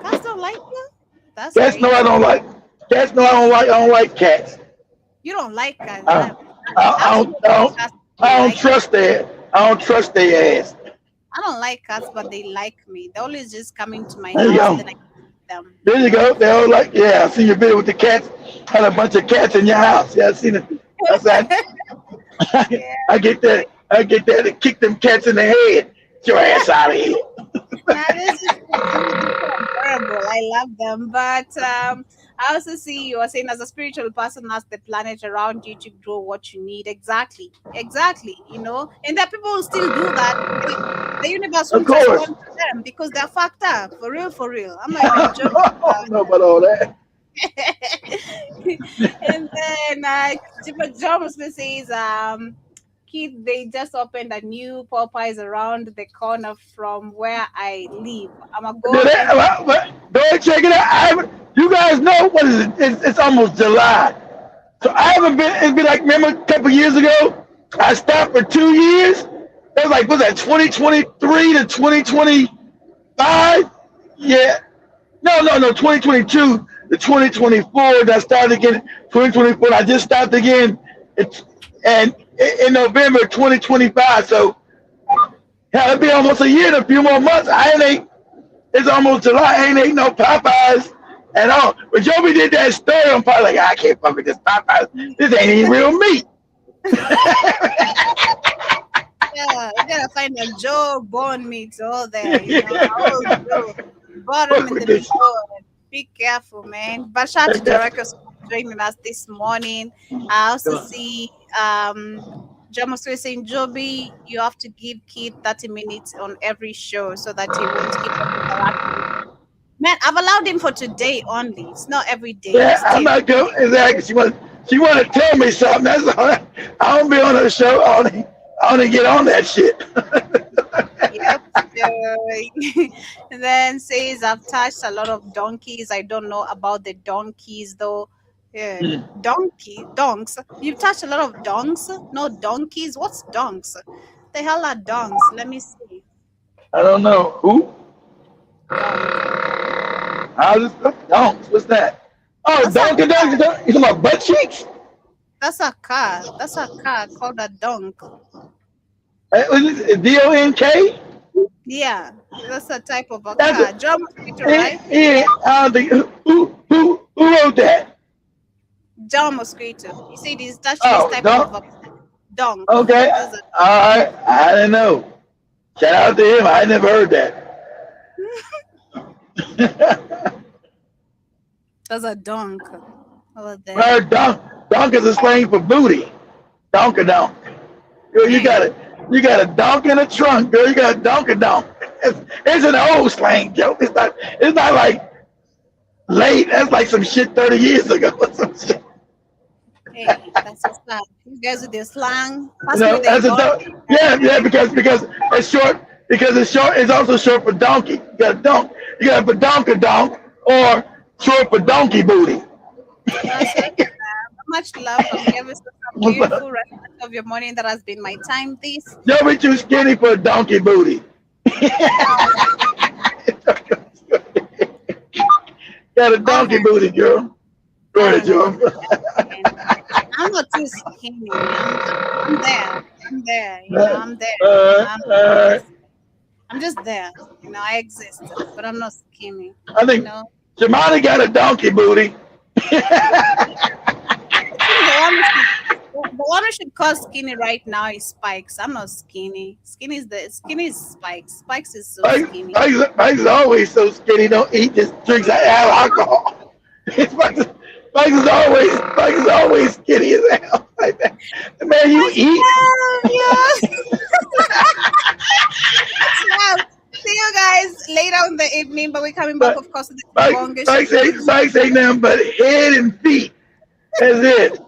Cats don't like you? That's Cats know I don't like. Cats know I don't like cats. You don't like cats. I don't trust their ass. I don't like cats, but they like me. They always just come into my There you house go. and I feed them. There you go. They all like, yeah. I seen your video with the cats. Had a bunch of cats in your house. Yeah, I seen it. That's that. I get that. I get that to kick them cats in the head. Get your ass out of here. This is adorable. I love them, but I also see you are saying as a spiritual person, ask the planet around you to grow what you need. Exactly. And there are people who still do that. The universe will respond to them because they're fucked up. For real. I'm not even joking. I don't know about all that. And then John says, Keith, they just opened a new Popeyes around the corner from where I live. I'm gonna go. Go and check it out. You guys know what is it? It's almost July, so I haven't been. It's been like, remember a couple years ago, I stopped for 2 years. It was like, was that 2023 to 2025? Yeah. No, 2022 to 2024. I started again 2024. I just stopped again. And in November 2025. So yeah, it'll be almost a year in a few more months. It's almost July. I ain't ate no Popeyes at all. When Joby did that story, I'm probably like, I can't fuck with this Popeyes. This ain't even real meat. Yeah, you gotta find a Joe bone meat all there. Bottom in the middle. Be careful, man. But shout out to Directors for joining us this morning. I also see Jamoso saying, Joby, you have to give Keith 30 minutes on every show so that he won't keep interrupting. Man, I've allowed him for today only. It's not every day. Yeah, I'm not going. Exactly. She want to tell me something. That's all. I don't be on her show. I only get on that shit. Yep. And then says, I've touched a lot of donkeys. I don't know about the donkeys though. Yeah. Donks. You've touched a lot of donks? No donkeys? What's donks? The hell are donks? Let me see. I don't know. Who? Donks. What's that? Oh, donk. You talking about butt cheeks? That's a car. That's a car called a donk. D-O-N-K? Yeah, that's a type of a car. Drum mosquito, right? Yeah, I don't think. Who wrote that? John Mosquito. You see, this type of a donk. Okay. All right. I didn't know. Shout out to him. I never heard that. That's a donk over there. Donk is a slang for booty. Donk-a-donk. Girl, you got a donk in a trunk, girl. You got a donk-a-donk. It's an old slang joke. It's not like late. That's like some shit 30 years ago or some shit. Hey, that's a slang. You guys with your slang. Yeah, because it's short. Because it's short. It's also short for donkey. You got a donk. You got a donk-a-donk, or short for donkey booty. Much love from you. Some beautiful rest of your morning. That has been my time. This. Don't be too skinny for a donkey booty. Got a donkey booty, girl. Go ahead, Joe. I'm not too skinny. I'm there. I'm there. I'm just there. I exist, but I'm not skinny. I think Jamani got a donkey booty. The one who should call skinny right now is Spikes. I'm not skinny. Skinny is Spikes. Spikes is so skinny. Spikes is always so skinny. Don't eat, just drinks alcohol. Spikes is always skinny as hell. Like that. Man, you eat. Yeah. See you guys later in the evening, but we're coming back, of course, to the Mike's ain't nothing but head and feet. That's it.